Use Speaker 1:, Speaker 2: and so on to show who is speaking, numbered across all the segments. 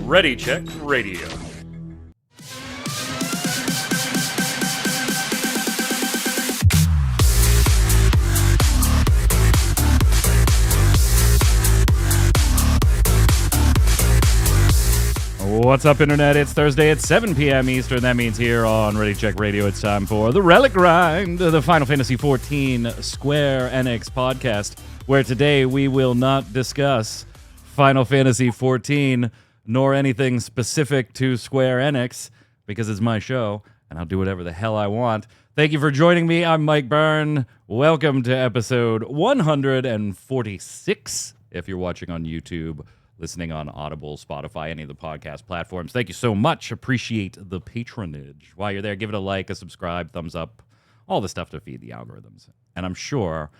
Speaker 1: Ready Check Radio. What's up, Internet? It's Thursday at 7 p.m. Eastern. That means here on Ready Check Radio, it's time for the Relic Grind, the Final Fantasy XIV Square Enix podcast, where today we will not discuss Final Fantasy XIV nor anything specific to Square Enix, because it's my show, and I'll do whatever the hell I want. Thank you for joining me. I'm Mike Byrne. Welcome to episode 146, if you're watching on YouTube, listening on Audible, Spotify, any of the podcast platforms. Thank you so much. Appreciate the patronage. While you're there, give it a like, a subscribe, thumbs up, all the stuff to feed the algorithms. And I'm sure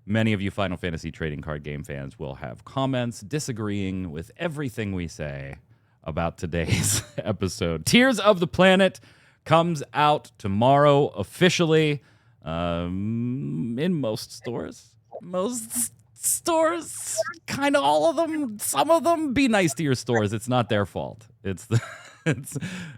Speaker 1: many of you Final Fantasy trading card game fans will have comments disagreeing with everything we say about today's episode. Tears of the Planet comes out tomorrow officially in most stores. Stores, kind of all of them, some of them. Be nice to your stores. It's not their fault. It's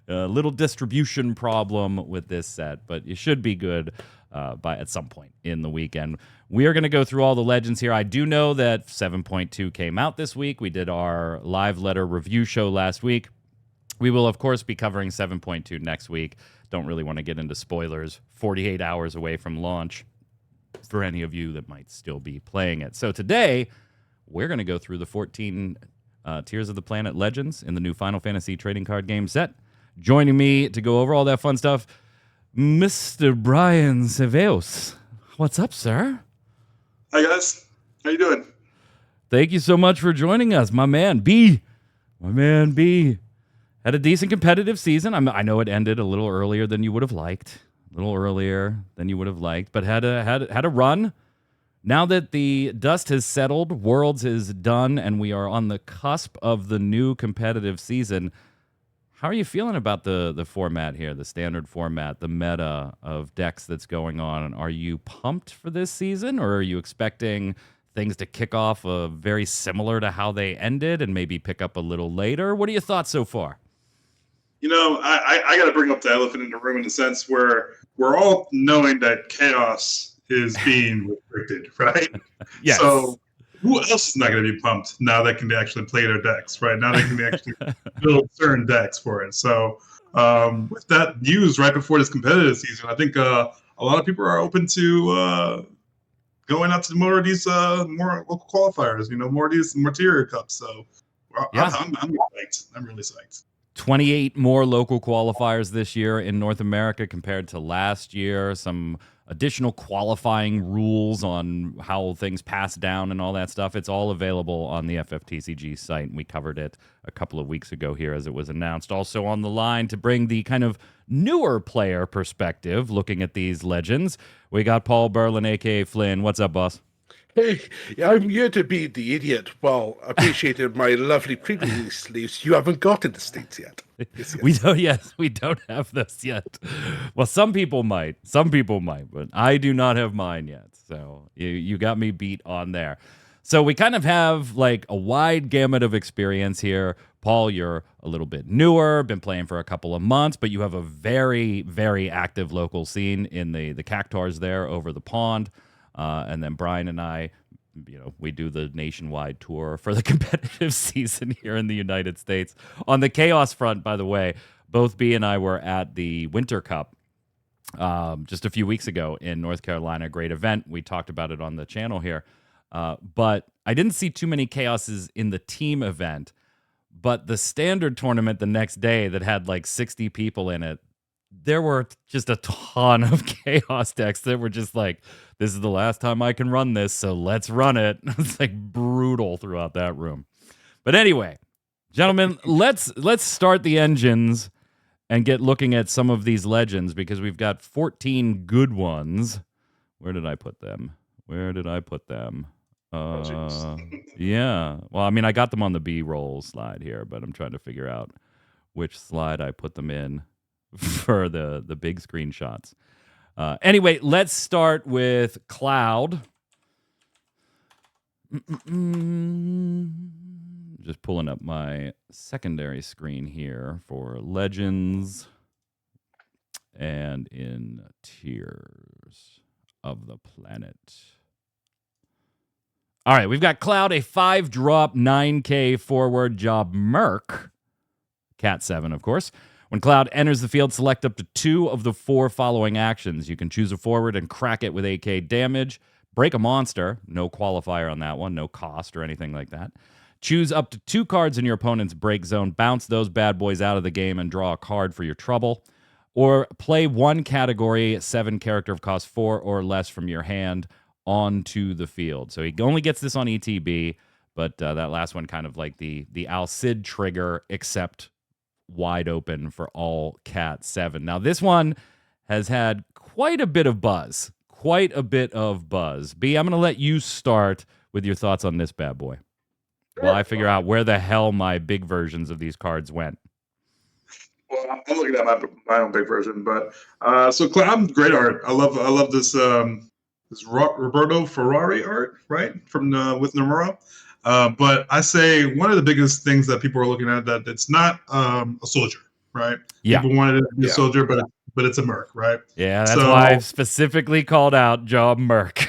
Speaker 1: a little distribution problem with this set, but it should be good by at some point in the weekend. We are going to go through all the legends here. I do know that 7.2 came out this week. We did our live letter review show last week. We will, of course, be covering 7.2 next week. Don't really want to get into spoilers 48 hours away from launch for any of you that might still be playing it. So today, we're going to go through the 14 Tears of the Planet legends in the new Final Fantasy trading card game set. Joining me to go over all that fun stuff, Mr. Brian Seveos. What's up, sir?
Speaker 2: Hi, guys. How you doing?
Speaker 1: Thank you so much for joining us, my man B. Had a decent competitive season. I know it ended a little earlier than you would have liked. But had a run. Now that the dust has settled, Worlds is done, and we are on the cusp of the new competitive season. How are you feeling about the format here, the standard format, the meta of decks that's going on? Are you pumped for this season, or are you expecting things to kick off very similar to how they ended and maybe pick up a little later? What are your thoughts so far?
Speaker 2: You know, I got to bring up the elephant in the room in the sense where we're all knowing that chaos is being restricted, right?
Speaker 1: Yes.
Speaker 2: So who else is not going to be pumped now that can actually play their decks, right? Now they can actually build certain decks for it. So with that news right before this competitive season, I think a lot of people are open to going out to more of these more local qualifiers, more of these material cups. So yeah. I'm psyched. I'm really psyched.
Speaker 1: 28 more local qualifiers this year in North America compared to last year. Some additional qualifying rules on how things pass down and all that stuff. It's all available on the FFTCG site. We covered it a couple of weeks ago here as it was announced. Also on the line to bring the kind of newer player perspective, looking at these legends, we got Paul Berlin, a.k.a. Flynn. What's up, boss?
Speaker 3: Hey, I'm here to be the idiot. Well, appreciated my lovely pre-release sleeves. You haven't got in the States yet. Yes.
Speaker 1: We don't have this yet. Well, some people might, but I do not have mine yet. So you got me beat on there. So we kind of have like a wide gamut of experience here. Paul, you're a little bit newer, been playing for a couple of months, but you have a very, very active local scene in the Cactars there over the pond. And then Brian and I, we do the nationwide tour for the competitive season here in the United States. On the Chaos front, by the way, both B and I were at the Winter Cup just a few weeks ago in North Carolina. Great event. We talked about it on the channel here. But I didn't see too many Chaoses in the team event. But the standard tournament the next day that had like 60 people in it, there were just a ton of Chaos decks that were just like, this is the last time I can run this, so let's run it. It's like brutal throughout that room. But anyway, gentlemen, let's start the engines and get looking at some of these legends because we've got 14 good ones. Where did I put them? Yeah. Well, I mean, I got them on the B-roll slide here, but I'm trying to figure out which slide I put them in for the big screenshots. Anyway, let's start with Cloud. Just pulling up my secondary screen here for Legends and in Tears of the Planet. All right, we've got Cloud, a 5-drop 9K forward job Merc. Cat 7, of course. When Cloud enters the field, select up to 2 of the 4 following actions. You can choose a forward and crack it with 8K damage. Break a monster. No qualifier on that one. No cost or anything like that. Choose up to 2 cards in your opponent's break zone. Bounce those bad boys out of the game and draw a card for your trouble. Or play 1 category, 7 character of cost 4 or less from your hand onto the field. So he only gets this on ETB, but that last one kind of like the Al Cid trigger, except wide open for all Cat 7. Now, this one has had quite a bit of buzz. B, I'm going to let you start with your thoughts on this bad boy while I figure out where the hell my big versions of these cards went.
Speaker 2: Well, I'm looking at my own big version, but so Cloud, great art. I love this Roberto Ferrari art, right, from with Nomura. But I say one of the biggest things that people are looking at, that it's not a soldier, right?
Speaker 1: Yeah.
Speaker 2: People wanted it to be a soldier, but it's a merc, right?
Speaker 1: Yeah, that's why I've specifically called out job merc.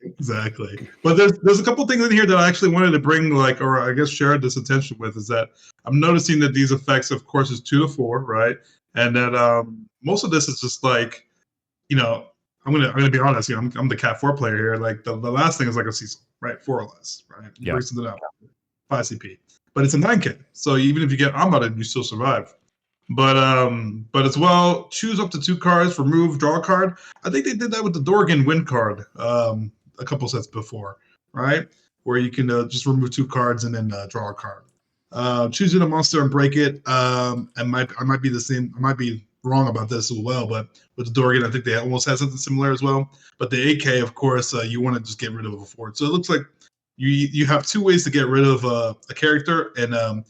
Speaker 2: Exactly. But there's a couple things in here that I actually wanted to bring, or I guess share this attention with, is that I'm noticing that these effects, of course, is 2 to 4, right? And that most of this is just like, I'm gonna be honest, I'm the Cat 4 player here. Like the last thing is like a Cecil, right? 4 or less, right?
Speaker 1: Yeah.
Speaker 2: Break something out. 5 CP. But it's a 9K. So even if you get Amada, you still survive. But as well, choose up to 2 cards, remove, draw a card. I think they did that with the Dorgan win card a couple sets before, right? Where you can just remove 2 cards and then draw a card. Choosing a monster and break it. I might be the same. I might be wrong about this as well, but with the Dorgan, I think they almost had something similar as well. But the AK, of course, you want to just get rid of a forward. So it looks like you have 2 ways to get rid of a character, and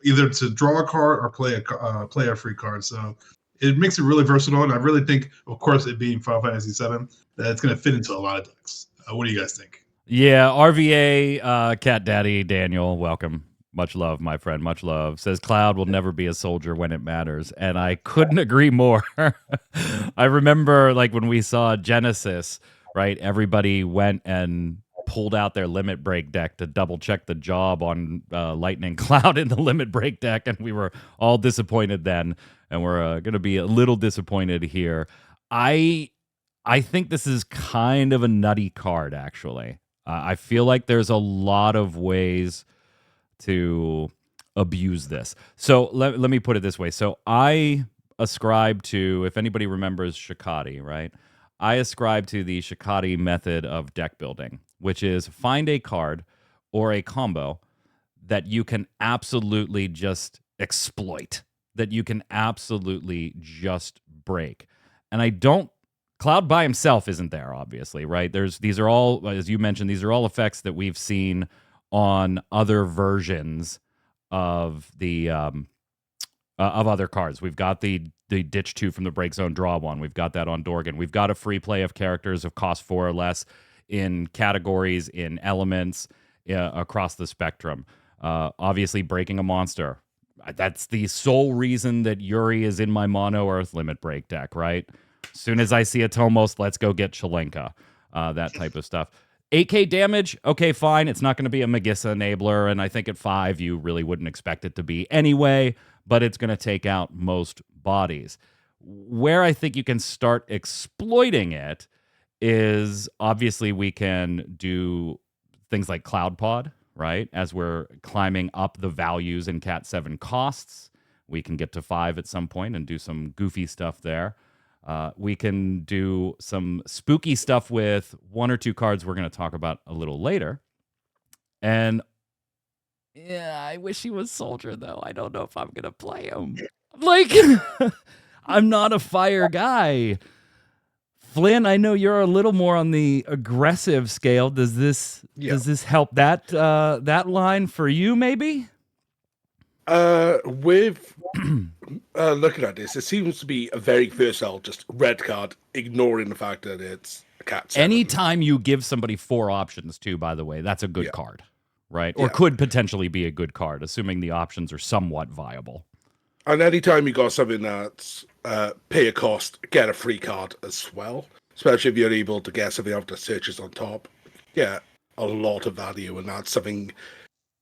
Speaker 2: either to draw a card or play a free card. So it makes it really versatile, and I really think, of course, it being Final Fantasy VII, that it's going to fit into a lot of decks. What do you guys think?
Speaker 1: Yeah, RVA, Cat Daddy, Daniel, welcome. Much love, my friend. Much love. Says Cloud will never be a soldier when it matters. And I couldn't agree more. I remember like when we saw Genesis, right? Everybody went and pulled out their limit break deck to double check the job on Lightning Cloud in the limit break deck. And we were all disappointed then. And we're going to be a little disappointed here. I think this is kind of a nutty card, actually. I feel like there's a lot of ways to abuse this. So let me put it this way. So I ascribe to, if anybody remembers Shikati, right? I ascribe to the Shikati method of deck building, which is find a card or a combo that you can absolutely just exploit, that you can absolutely just break. And Cloud by himself isn't there, obviously, right? These are all, as you mentioned, these are all effects that we've seen on other versions of the of other cards. We've got the ditch 2 from the break zone, draw 1. We've got that on Dorgan. We've got a free play of characters of cost 4 or less in categories, in elements, across the spectrum. Obviously, breaking a monster. That's the sole reason that Yuri is in my mono Earth limit break deck, right? As soon as I see a Tomos, let's go get Chelenka. That type of stuff. 8K damage, okay, fine. It's not going to be a Megissa enabler, and I think at 5 you really wouldn't expect it to be anyway, but it's going to take out most bodies. Where I think you can start exploiting it is, obviously, we can do things like Cloud Pod, right? As we're climbing up the values in Cat 7 costs, we can get to 5 at some point and do some goofy stuff there. We can do some spooky stuff with 1 or 2 cards we're going to talk about a little later. And yeah, I wish he was Soldier, though. I don't know if I'm going to play him. Like, I'm not a fire guy. Flynn, I know you're a little more on the aggressive scale. Does this help that line for you, maybe?
Speaker 3: With looking at this, it seems to be a very versatile, just red card, ignoring the fact that it's a Cat 7.
Speaker 1: Anytime you give somebody 4 options, too, by the way, that's a good card, right? Or could potentially be a good card, assuming the options are somewhat viable.
Speaker 3: And anytime you got something that's pay a cost, get a free card as well, especially if you're able to get something after searches on top, get a lot of value, and that's something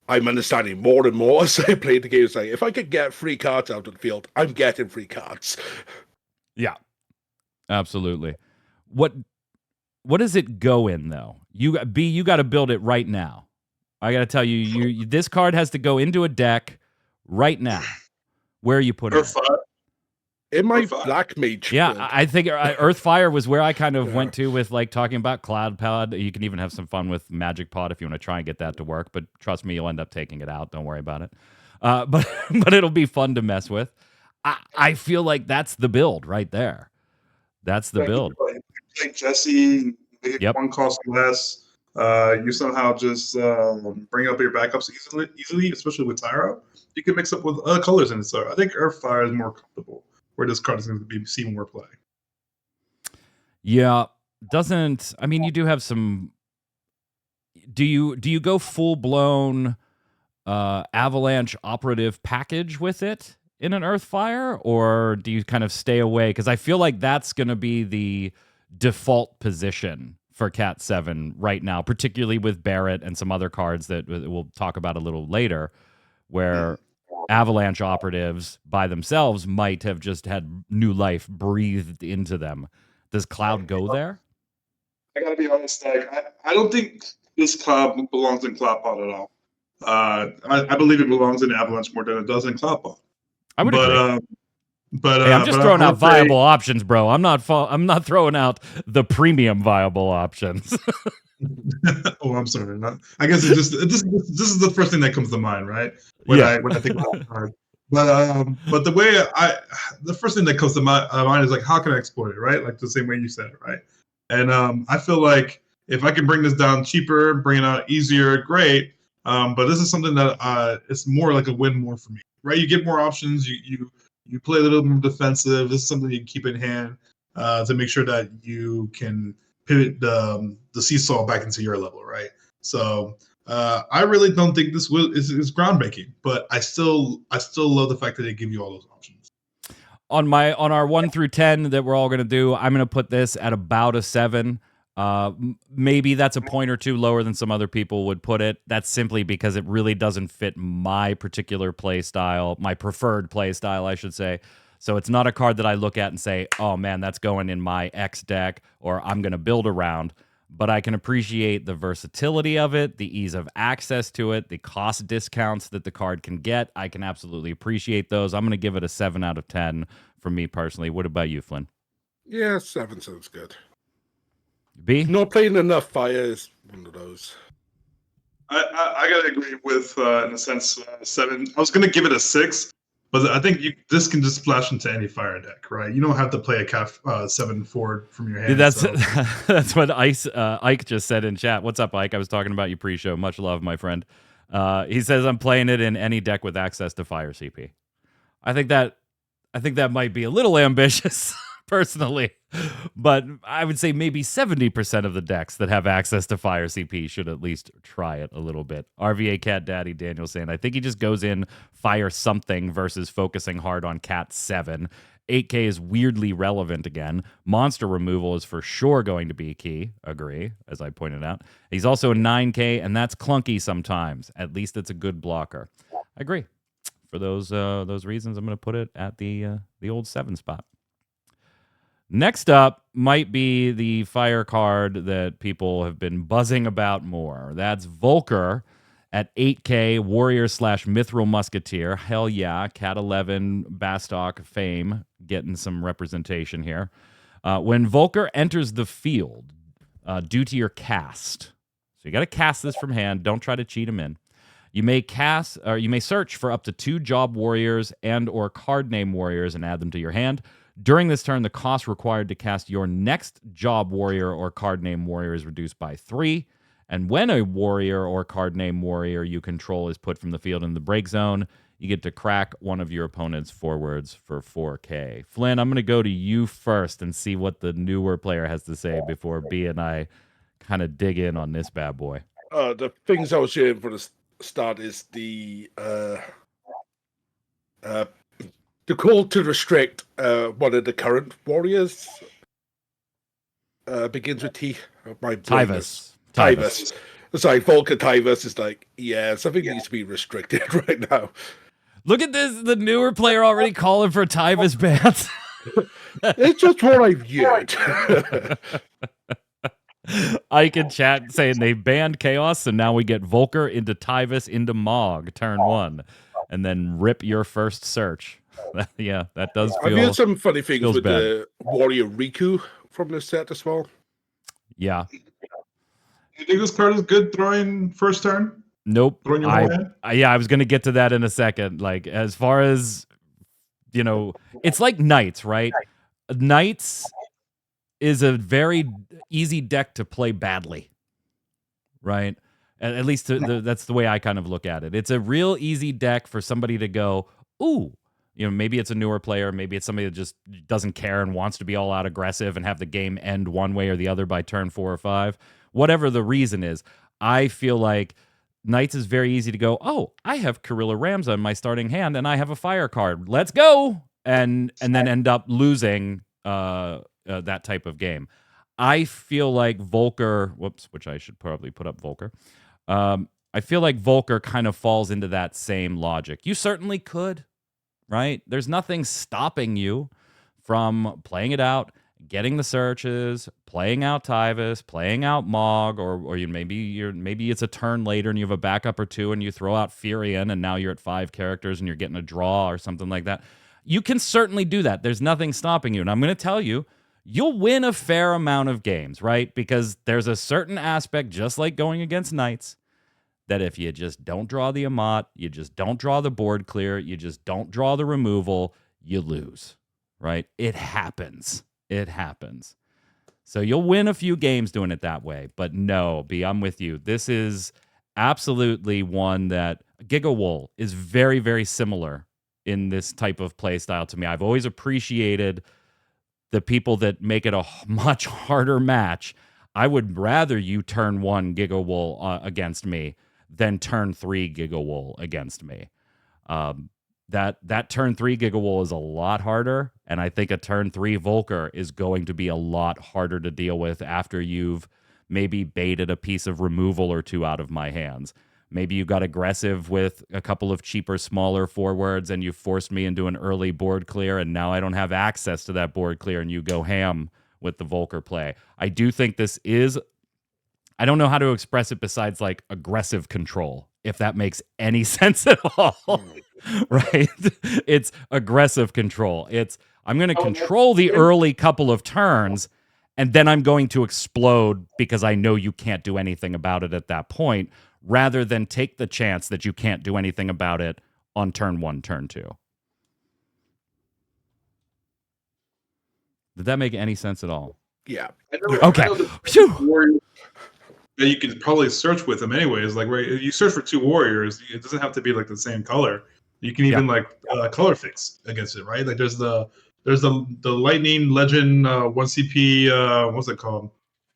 Speaker 3: I'm understanding more and more as I play the game. It's like, if I could get free cards out of the field, I'm getting free cards.
Speaker 1: Yeah, absolutely. What does it go in, though? You got to build it right now. I got to tell you, this card has to go into a deck right now. Where are you putting it?
Speaker 3: In my Black Mage.
Speaker 1: Yeah,
Speaker 3: build.
Speaker 1: I think Earthfire was where I kind of went to with like talking about Cloud Pod. You can even have some fun with Magic Pod if you want to try and get that to work. But trust me, you'll end up taking it out. Don't worry about it. But it'll be fun to mess with. I feel like that's the build right there. That's the build.
Speaker 2: Like Jesse, one cost less. You somehow just bring up your backups easily, especially with Tyro. You can mix up with other colors in it. So I think Earthfire is more comfortable, where this card is going to be seen more play.
Speaker 1: Yeah, I mean, you do have some. Do you go full blown Avalanche operative package with it in an Earthfire, or do you kind of stay away? Because I feel like that's going to be the default position for Cat 7 right now, particularly with Barrett and some other cards that we'll talk about a little later, where Avalanche operatives by themselves might have just had new life breathed into them. Does Cloud go there?
Speaker 2: I gotta be honest, I don't think this Cloud belongs in Cloud Pod at all. I believe it belongs in Avalanche more than it does in Cloud Pod.
Speaker 1: I would agree.
Speaker 2: But
Speaker 1: hey, I'm just throwing out viable options, bro. I'm not throwing out the premium viable options.
Speaker 2: Oh, I'm sorry. I guess this is the first thing that comes to mind, right? When I think about the card. But the first thing that comes to my mind is like, how can I exploit it, right? Like the same way you said it, right? And I feel like if I can bring this down cheaper, bring it out easier, great. But this is something that it's more like a win more for me, right? You get more options. You play a little more defensive. This is something you can keep in hand to make sure that you can pivot the seesaw back into your level, right? So I really don't think this is groundbreaking, but I still love the fact that they give you all those options.
Speaker 1: On our 1 through 10 that we're all going to do, I'm going to put this at about a 7. Maybe that's a point or two lower than some other people would put it. That's simply because it really doesn't fit my particular play style, my preferred play style, I should say. So it's not a card that I look at and say, oh man, that's going in my X deck, or I'm going to build around. But I can appreciate the versatility of it, the ease of access to it, the cost discounts that the card can get. I can absolutely appreciate those. I'm going to give it a 7 out of 10 for me personally. What about you, Flynn?
Speaker 3: Yeah, 7 sounds good.
Speaker 1: B?
Speaker 3: Not playing enough fire is one of those.
Speaker 2: I gotta agree with in a sense 7. I was gonna give it a 6, but I think this can just splash into any fire deck, right? You don't have to play a Cat 7 forward from your hand.
Speaker 1: That's what Ike just said in chat. What's up, Ike? I was talking about you pre-show. Much love, my friend. He says I'm playing it in any deck with access to fire CP. I think that might be a little ambitious. Personally, but I would say maybe 70% of the decks that have access to Fire CP should at least try it a little bit. RVA Cat Daddy Daniel saying, I think he just goes in Fire something versus focusing hard on Cat 7. 8K is weirdly relevant again. Monster removal is for sure going to be key. Agree, as I pointed out. He's also a 9K, and that's clunky sometimes. At least it's a good blocker. I agree. For those reasons, I'm going to put it at the old 7 spot. Next up might be the fire card that people have been buzzing about more. That's Volker at 8K, Warrior / Mithril Musketeer. Hell yeah, Cat 11, Bastok fame, getting some representation here. When Volker enters the field, due to your cast, so you got to cast this from hand. Don't try to cheat him in. You may search for up to 2 job warriors and/or card name warriors and add them to your hand. During this turn, the cost required to cast your next job warrior or card name warrior is reduced by 3. And when a warrior or card name warrior you control is put from the field in the break zone, you get to crack one of your opponent's forwards for 4K. Flynn, I'm going to go to you first and see what the newer player has to say before B and I kind of dig in on this bad boy.
Speaker 3: The things I was hearing for the start is the call to restrict one of the current warriors begins with T. My
Speaker 1: Tyvus.
Speaker 3: It's like Volker Tyvus is like, something needs to be restricted right now.
Speaker 1: Look at this, the newer player already calling for Tyvus bans.
Speaker 3: It's just what I've heard.
Speaker 1: Ike in chat saying they banned Chaos, and now we get Volker into Tyvus into Mog turn 1, and then rip your first search. Yeah, that does feel.
Speaker 3: I've heard some funny things with
Speaker 1: bad.
Speaker 3: the warrior Riku from the set as well.
Speaker 1: Yeah.
Speaker 2: You think this card is good throwing first turn?
Speaker 1: Nope.
Speaker 2: Throwing your hand?
Speaker 1: I was going to get to that in a second. Like, as far as, it's like Knights, right? Knights is a very easy deck to play badly, right? At least that's the way I kind of look at it. It's a real easy deck for somebody to go, ooh, maybe it's a newer player, maybe it's somebody that just doesn't care and wants to be all out aggressive and have the game end one way or the other by turn 4 or 5. Whatever the reason is, I feel like Knights is very easy to go, oh, I have Karilla Ramza in my starting hand and I have a fire card. Let's go! And then end up losing that type of game. I feel like Volker, which I should probably put up Volker. I feel like Volker kind of falls into that same logic. You certainly could, right? There's nothing stopping you from playing it out, getting the searches, playing out Tyvus, playing out Mog, or maybe it's a turn later and you have a backup or two and you throw out Furion and now you're at 5 characters and you're getting a draw or something like that. You can certainly do that. There's nothing stopping you. And I'm going to tell you, you'll win a fair amount of games, right? Because there's a certain aspect, just like going against Knights, that if you just don't draw the Amat, you just don't draw the board clear, you just don't draw the removal, you lose, right? It happens. It happens. So you'll win a few games doing it that way. But no, B, I'm with you. This is absolutely one that Gigawool is very, very similar in this type of play style to me. I've always appreciated the people that make it a much harder match. I would rather you turn 1 Gigawool against me than turn 3 Gigawool against me. That turn 3 Gigawool is a lot harder, and I think a turn 3 Volker is going to be a lot harder to deal with after you've maybe baited a piece of removal or two out of my hands. Maybe you got aggressive with a couple of cheaper, smaller forwards, and you forced me into an early board clear, and now I don't have access to that board clear, and you go ham with the Volker play. I do think this is, I don't know how to express it besides like aggressive control, if that makes any sense at all. Right? It's aggressive control. It's, I'm going to control the early couple of turns, and then I'm going to explode because I know you can't do anything about it at that point, rather than take the chance that you can't do anything about it on turn 1, turn 2. Did that make any sense at all?
Speaker 3: Yeah.
Speaker 1: Okay.
Speaker 2: That you could probably search with them anyways. Like, where you search for 2 warriors, it doesn't have to be like the same color. You can even color fix against it, right? Like there's the Lightning Legend 1 CP what's it called?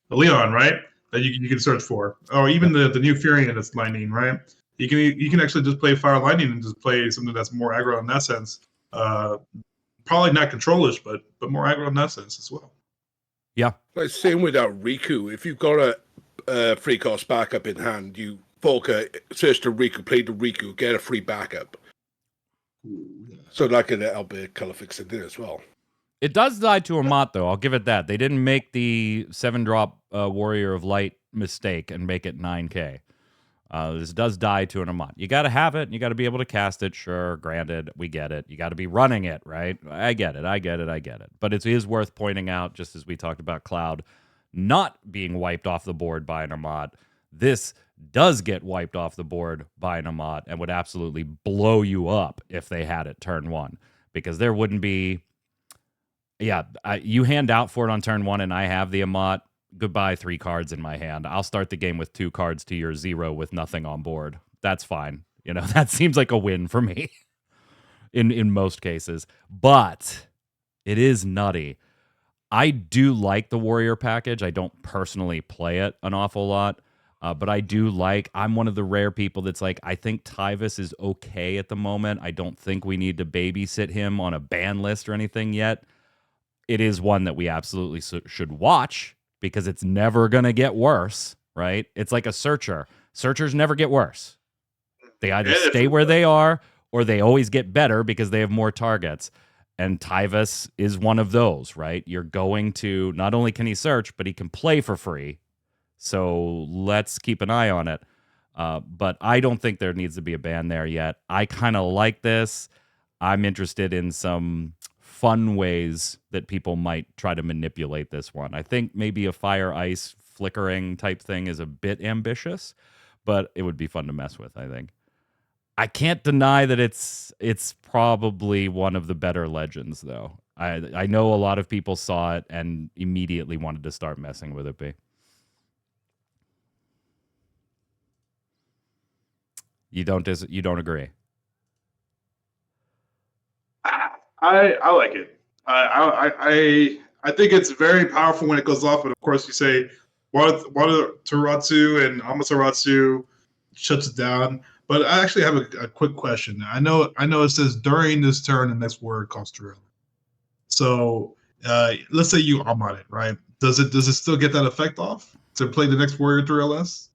Speaker 2: The Leon, right? That you can search for, or even the new Furion that's Lightning, right? You can actually just play Fire Lightning and just play something that's more aggro in that sense. Probably not controlish, but more aggro in that sense as well.
Speaker 1: Yeah.
Speaker 3: Like same with Riku. If you've got a free cost backup in hand, you Volker search the Riku, play the Riku, get a free backup. So that can help a color fix in there as well.
Speaker 1: It does die to Amat, though. I'll give it that. They didn't make the 7-drop Warrior of Light mistake and make it 9K. This does die to an Amat. You got to have it. You got to be able to cast it. Sure, granted, we get it. You got to be running it, right? I get it. But it is worth pointing out, just as we talked about Cloud not being wiped off the board by an Amat, this does get wiped off the board by an Amat and would absolutely blow you up if they had it turn 1. Because there wouldn't be... you hand out for it on turn 1 and I have the Amat. Goodbye, 3 cards in my hand. I'll start the game with 2 cards to your 0 with nothing on board. That's fine. That seems like a win for me. in most cases. But it is nutty. I do like the warrior package. I don't personally play it an awful lot, but I do like. I'm one of the rare people that's like, I think Tyvus is okay at the moment. I don't think we need to babysit him on a ban list or anything yet. It is one that we absolutely should watch because it's never going to get worse, right? It's like a searcher. Searchers never get worse. They either stay where they are or they always get better because they have more targets. And Tyvus is one of those, right? You're going to, not only can he search, but he can play for free. So let's keep an eye on it. But I don't think there needs to be a ban there yet. I kind of like this. I'm interested in some fun ways that people might try to manipulate this one. I think maybe a fire ice flickering type thing is a bit ambitious, but it would be fun to mess with, I think. I can't deny that it's probably one of the better legends, though. I know a lot of people saw it and immediately wanted to start messing with it. B. You don't agree?
Speaker 2: I like it. I think it's very powerful when it goes off, but of course you say Wada Teratsu and Amaterasu shuts it down. But I actually have a quick question. I know it says during this turn the next word costs Drill. So let's say you on it, right? Does it still get that effect off to play the next warrior through LS?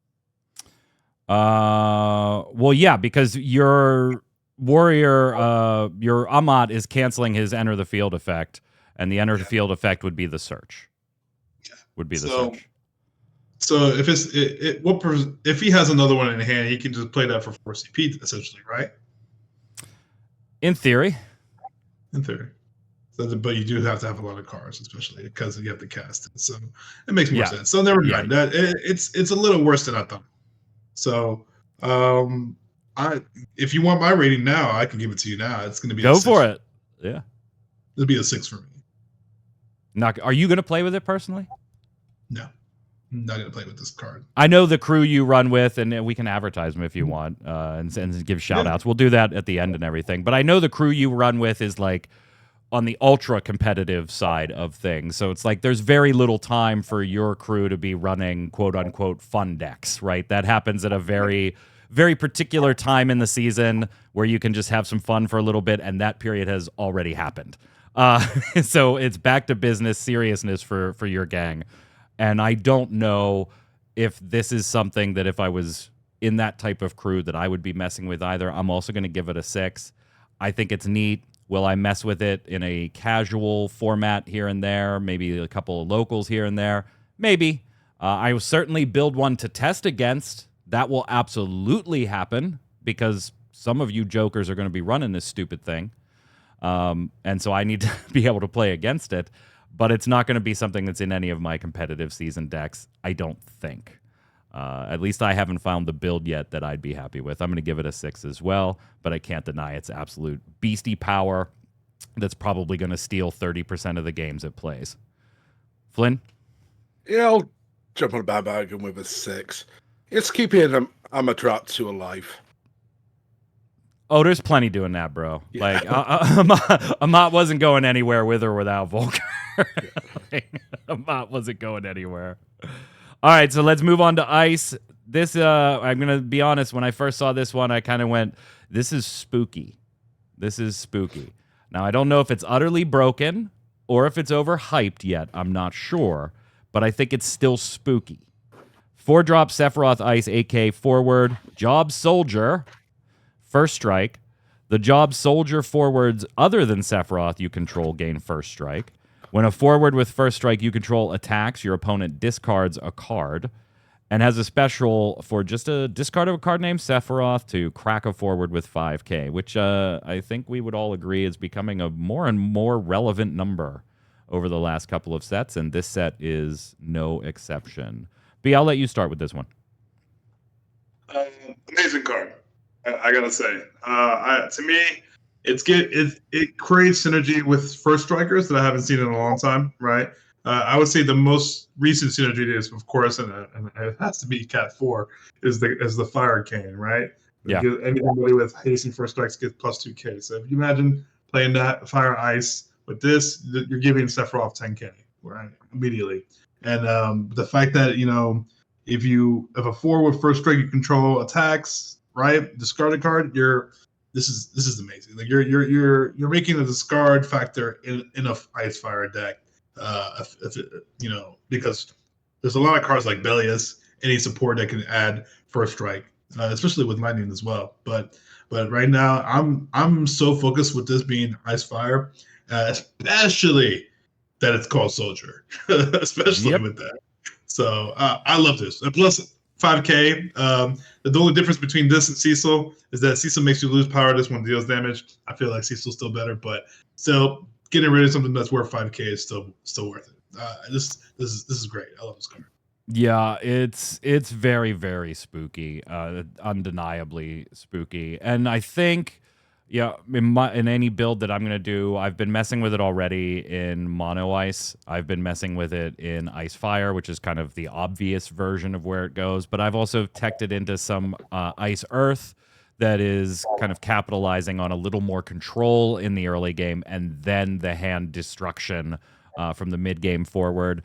Speaker 1: Well, yeah, because your warrior, your Amat is canceling his enter the field effect, and the enter the field effect would be the search. Would be the search.
Speaker 2: So if he has another one in hand, he can just play that for 4 CP essentially, right?
Speaker 1: In theory.
Speaker 2: So, but you do have to have a lot of cards, especially because you have to cast it. So it makes more sense. So never mind that. It's a little worse than I thought. So if you want my rating now, I can give it to you now. It's going to be
Speaker 1: go for it. Yeah,
Speaker 2: it'll be a 6 for me.
Speaker 1: Are you going to play with it personally?
Speaker 2: No. I'm not going to play with this card.
Speaker 1: I know the crew you run with, and we can advertise them if you want and give shout outs. We'll do that at the end and everything. But I know the crew you run with is like on the ultra competitive side of things. So it's like there's very little time for your crew to be running quote unquote fun decks, right? That happens at a very, very particular time in the season where you can just have some fun for a little bit. And that period has already happened. So it's back to business seriousness for your gang. And I don't know if this is something that if I was in that type of crew that I would be messing with either. I'm also going to give it a 6. I think it's neat. Will I mess with it in a casual format here and there? Maybe a couple of locals here and there? Maybe. I will certainly build one to test against. That will absolutely happen because some of you jokers are going to be running this stupid thing. And so I need to be able to play against it. But it's not going to be something that's in any of my competitive season decks, I don't think. At least I haven't found the build yet that I'd be happy with. I'm going to give it a 6 as well, but I can't deny its absolute beastie power that's probably going to steal 30% of the games it plays. Flynn?
Speaker 3: Yeah, I'll jump on a bandwagon with a 6. It's keeping Amaterasu alive.
Speaker 1: Oh, there's plenty doing that, bro. Yeah. Like, Amat wasn't going anywhere with or without Volker. Amat wasn't going anywhere. All right, so let's move on to Ice. This, I'm going to be honest, when I first saw this one, I kind of went, this is spooky. This is spooky. Now, I don't know if it's utterly broken or if it's overhyped yet. I'm not sure, but I think it's still spooky. 4-drop Sephiroth Ice AK forward, Job Soldier, first strike. The Job Soldier forwards other than Sephiroth you control gain first strike. When a forward with first strike you control attacks, your opponent discards a card and has a special for just a discard of a card named Sephiroth to crack a forward with 5k, which I think we would all agree is becoming a more and more relevant number over the last couple of sets, and this set is no exception. B, I'll let you start with this one.
Speaker 2: Amazing card, I gotta say. To me, it creates synergy with first strikers that I haven't seen in a long time, right? I would say the most recent synergy is, of course, and it has to be Cat 4, is the Fire Cane, right?
Speaker 1: Yeah.
Speaker 2: Anybody with hasting first strikes gets plus 2K. So if you imagine playing that Fire Ice with this, you're giving Sephiroth 10K right immediately. And the fact that if a 4 with first strike you control attacks, right, discard a card, this is amazing. Like you're making a discard factor in a Ice Fire deck. Because there's a lot of cards like Belius, any support that can add first strike, especially with lightning as well. But right now, I'm so focused with this being Ice Fire, especially that it's called Soldier, especially with that. So I love this. And plus 5K. The only difference between this and Cecil is that Cecil makes you lose power. This one deals damage. I feel like Cecil's still better, but still getting rid of something that's worth 5K is still worth it. This is great. I love this card.
Speaker 1: Yeah, it's very, very spooky, undeniably spooky. And I think, in any build that I'm going to do, I've been messing with it already in Mono Ice. I've been messing with it in Ice Fire, which is kind of the obvious version of where it goes. But I've also teched it into some Ice Earth that is kind of capitalizing on a little more control in the early game, and then the hand destruction from the mid game forward.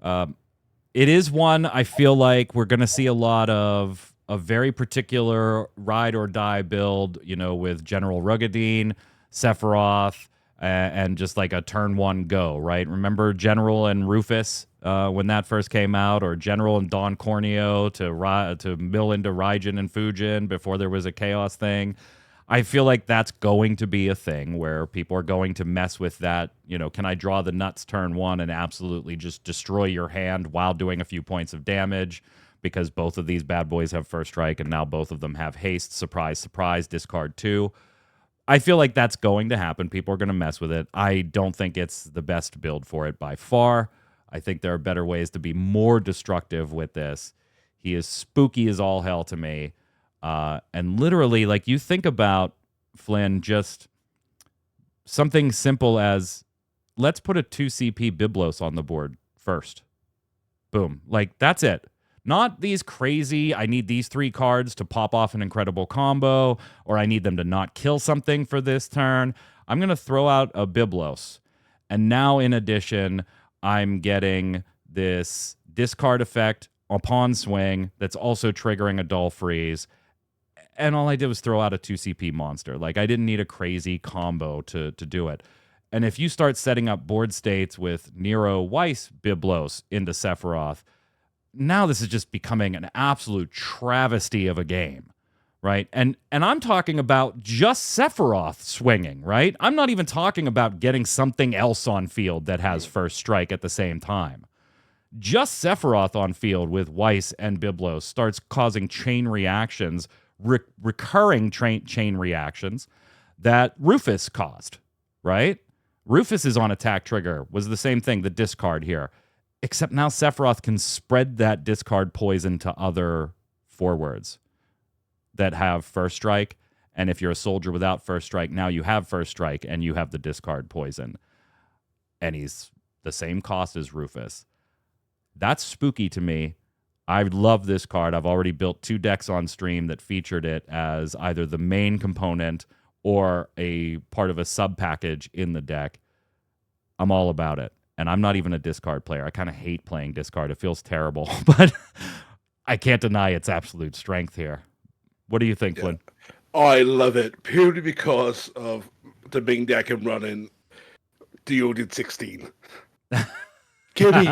Speaker 1: It is one I feel like we're going to see a lot of a very particular ride or die build, with General Rugadine, Sephiroth, and just like a turn 1 go, right? Remember General and Rufus when that first came out, or General and Don Corneo to mill into Raijin and Fujin before there was a Chaos thing. I feel like that's going to be a thing where people are going to mess with that. Can I draw the nuts turn 1 and absolutely just destroy your hand while doing a few points of damage? Because both of these bad boys have first strike, and now both of them have haste. Surprise, surprise, discard 2. I feel like that's going to happen. People are going to mess with it. I don't think it's the best build for it by far. I think there are better ways to be more destructive with this. He is spooky as all hell to me. And literally, like, you think about, Flynn, just something simple as, let's put a 2 CP Biblos on the board first. Boom. Like, that's it. Not these crazy, I need these 3 cards to pop off an incredible combo, or I need them to not kill something for this turn. I'm going to throw out a Biblos. And now, in addition, I'm getting this discard effect upon swing that's also triggering a dull freeze. And all I did was throw out a 2 CP monster. Like, I didn't need a crazy combo to do it. And if you start setting up board states with Nero Weiss Biblos into Sephiroth, now this is just becoming an absolute travesty of a game, right? And I'm talking about just Sephiroth swinging, right? I'm not even talking about getting something else on field that has first strike at the same time. Just Sephiroth on field with Weiss and Biblos starts causing chain reactions, recurring chain reactions that Rufus caused, right? Rufus is on attack trigger, was the same thing, the discard here. Except now Sephiroth can spread that discard poison to other forwards that have first strike. And if you're a soldier without first strike, now you have first strike and you have the discard poison. And he's the same cost as Rufus. That's spooky to me. I love this card. I've already built 2 decks on stream that featured it as either the main component or a part of a sub package in the deck. I'm all about it. And I'm not even a discard player. I kind of hate playing discard. It feels terrible, but I can't deny its absolute strength here. What do you think, Flynn?
Speaker 3: I love it purely because of the main deck I'm running, Deoded 16. Give me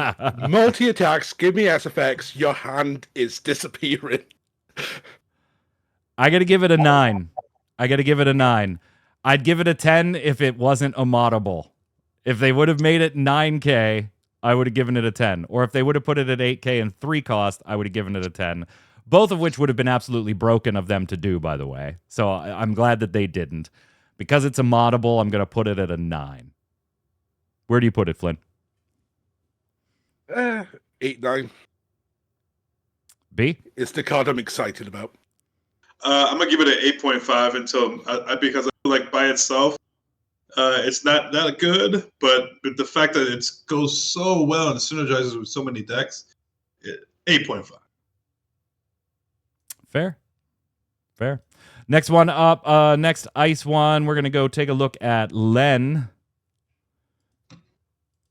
Speaker 3: multi-attacks, give me SFX, your hand is disappearing.
Speaker 1: I got to give it a 9. I'd give it a 10 if it wasn't a moddable. If they would have made it 9K, I would have given it a 10. Or if they would have put it at 8K and 3 cost, I would have given it a 10. Both of which would have been absolutely broken of them to do, by the way. So I'm glad that they didn't. Because it's a moddable, I'm going to put it at a 9. Where do you put it, Flynn?
Speaker 3: 8, 9.
Speaker 1: B?
Speaker 3: It's the card I'm excited about.
Speaker 2: I'm going to give it an 8.5 because I feel like by itself, it's not that good, but the fact that it goes so well and synergizes with so many decks, 8.5.
Speaker 1: Fair. Fair. Next one up, next ice one, we're going to go take a look at Len.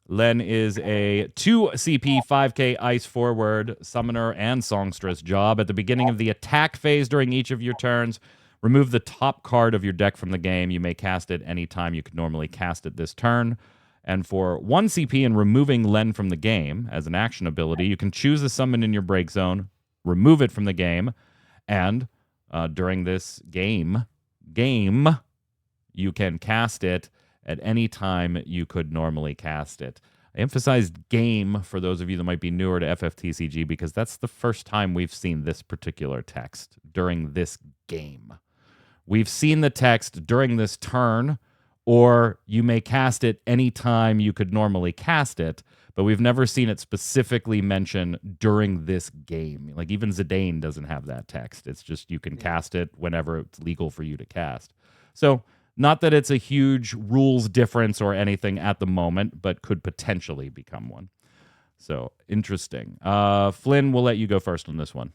Speaker 1: Len is a 2 CP 5k ice forward summoner and songstress job. At the beginning of the attack phase during each of your turns, remove the top card of your deck from the game. You may cast it any time you could normally cast it this turn. And for 1 CP and removing Len from the game as an action ability, you can choose a summon in your break zone, remove it from the game, and during this game, you can cast it at any time you could normally cast it. I emphasized game for those of you that might be newer to FFTCG because that's the first time we've seen this particular text during this game. We've seen the text during this turn, or you may cast it any time you could normally cast it, but we've never seen it specifically mentioned during this game. Like even Zidane doesn't have that text. It's just you can cast it whenever it's legal for you to cast. So not that it's a huge rules difference or anything at the moment, but could potentially become one. So interesting. Flynn, we'll let you go first on this one.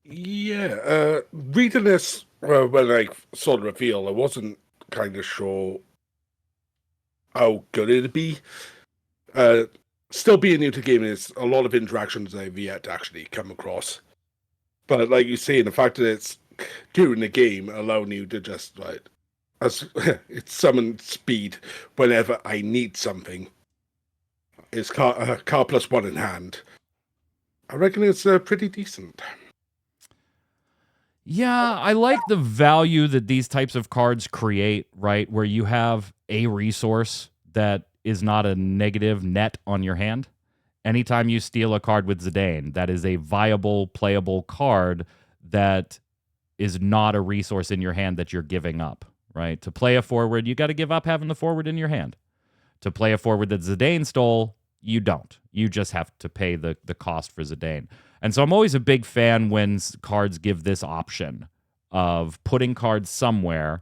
Speaker 3: Yeah, reading this when I saw the reveal, I wasn't kind of sure how good it'd be. Still being new to gaming is a lot of interactions I've yet to actually come across. But like you say, the fact that it's during the game allowing you to just it's summon speed whenever I need something. It's car +1 in hand. I reckon it's pretty decent.
Speaker 1: Yeah, I like the value that these types of cards create, right? Where you have a resource that is not a negative net on your hand. Anytime you steal a card with Zidane, that is a viable, playable card that is not a resource in your hand that you're giving up, right? To play a forward, you got to give up having the forward in your hand. To play a forward that Zidane stole, you don't. You just have to pay the cost for Zidane. And so I'm always a big fan when cards give this option of putting cards somewhere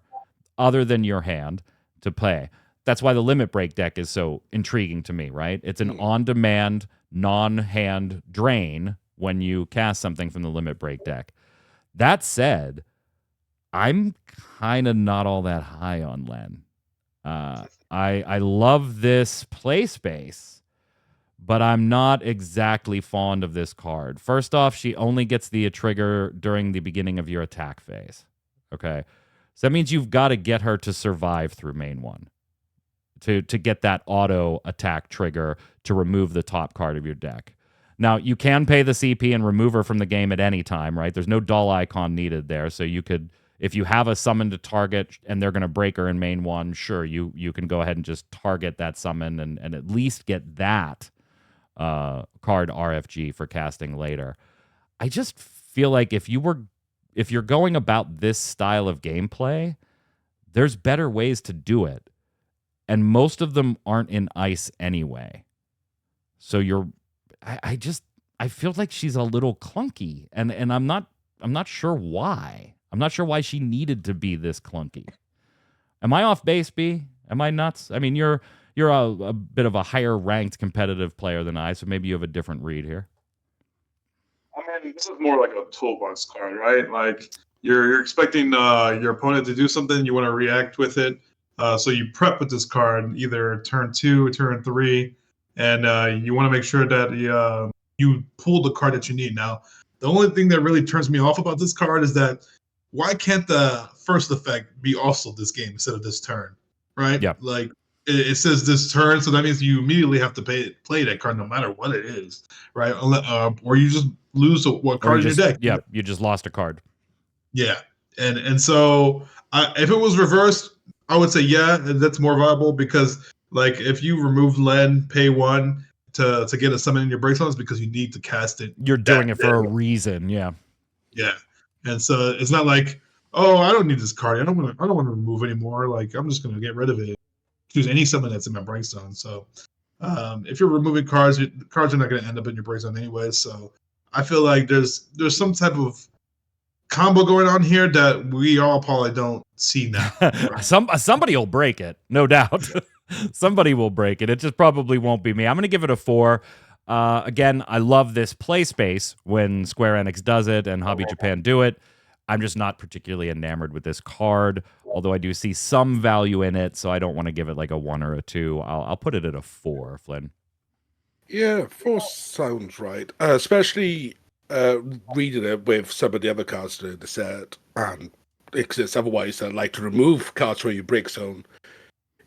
Speaker 1: other than your hand to play. That's why the Limit Break deck is so intriguing to me, right? It's an on-demand, non-hand drain when you cast something from the Limit Break deck. That said, I'm kind of not all that high on Len. I love this play space, but I'm not exactly fond of this card. First off, she only gets the trigger during the beginning of your attack phase. Okay? So that means you've got to get her to survive through main one to get that auto attack trigger to remove the top card of your deck. Now, you can pay the CP and remove her from the game at any time, right? There's no doll icon needed there. So you could, if you have a summon to target and they're going to break her in main one, sure, you can go ahead and just target that summon and at least get that card RFG for casting later. I just feel like if you're going about this style of gameplay, there's better ways to do it. And most of them aren't in ice anyway. So I feel like she's a little clunky, and I'm not sure why. I'm not sure why she needed to be this clunky. Am I off base, B? Am I nuts? I mean, you're a bit of a higher ranked competitive player than I, so maybe you have a different read here.
Speaker 2: I mean, this is more like a toolbox card, right? Like you're expecting your opponent to do something, you want to react with it. So you prep with this card either turn 2, turn 3, and you want to make sure that you pull the card that you need. Now, the only thing that really turns me off about this card is that why can't the first effect be also this game instead of this turn, right?
Speaker 1: Yeah.
Speaker 2: Like it says this turn, so that means you immediately have to play that card no matter what it is, right? Or you just lose what card in your deck.
Speaker 1: Yeah, you just lost a card.
Speaker 2: Yeah, and so if it was reversed, I would say, yeah, that's more viable because, like, if you remove Len, pay 1 to get a summon in your break zones because you need to cast it.
Speaker 1: You're doing it for a reason, yeah.
Speaker 2: Yeah, and so it's not like, oh, I don't need this card. I don't want to remove anymore. Like, I'm just going to get rid of it. Choose any summon that's in my break zone. So, if you're removing cards, the cards are not going to end up in your break zone anyway. So, I feel like there's some type of combo going on here that we all probably don't see now. Right?
Speaker 1: Somebody will break it, no doubt. Somebody will break it. It just probably won't be me. I'm going to give it a 4. Again, I love this play space when Square Enix does it and Hobby Japan do it. I'm just not particularly enamored with this card, although I do see some value in it, so I don't want to give it like a 1 or a 2. I'll put it at a 4, Flynn.
Speaker 3: Yeah, 4 sounds right. Especially reading it with some of the other cards in the set, and exists otherwise that like to remove cards from your break zone.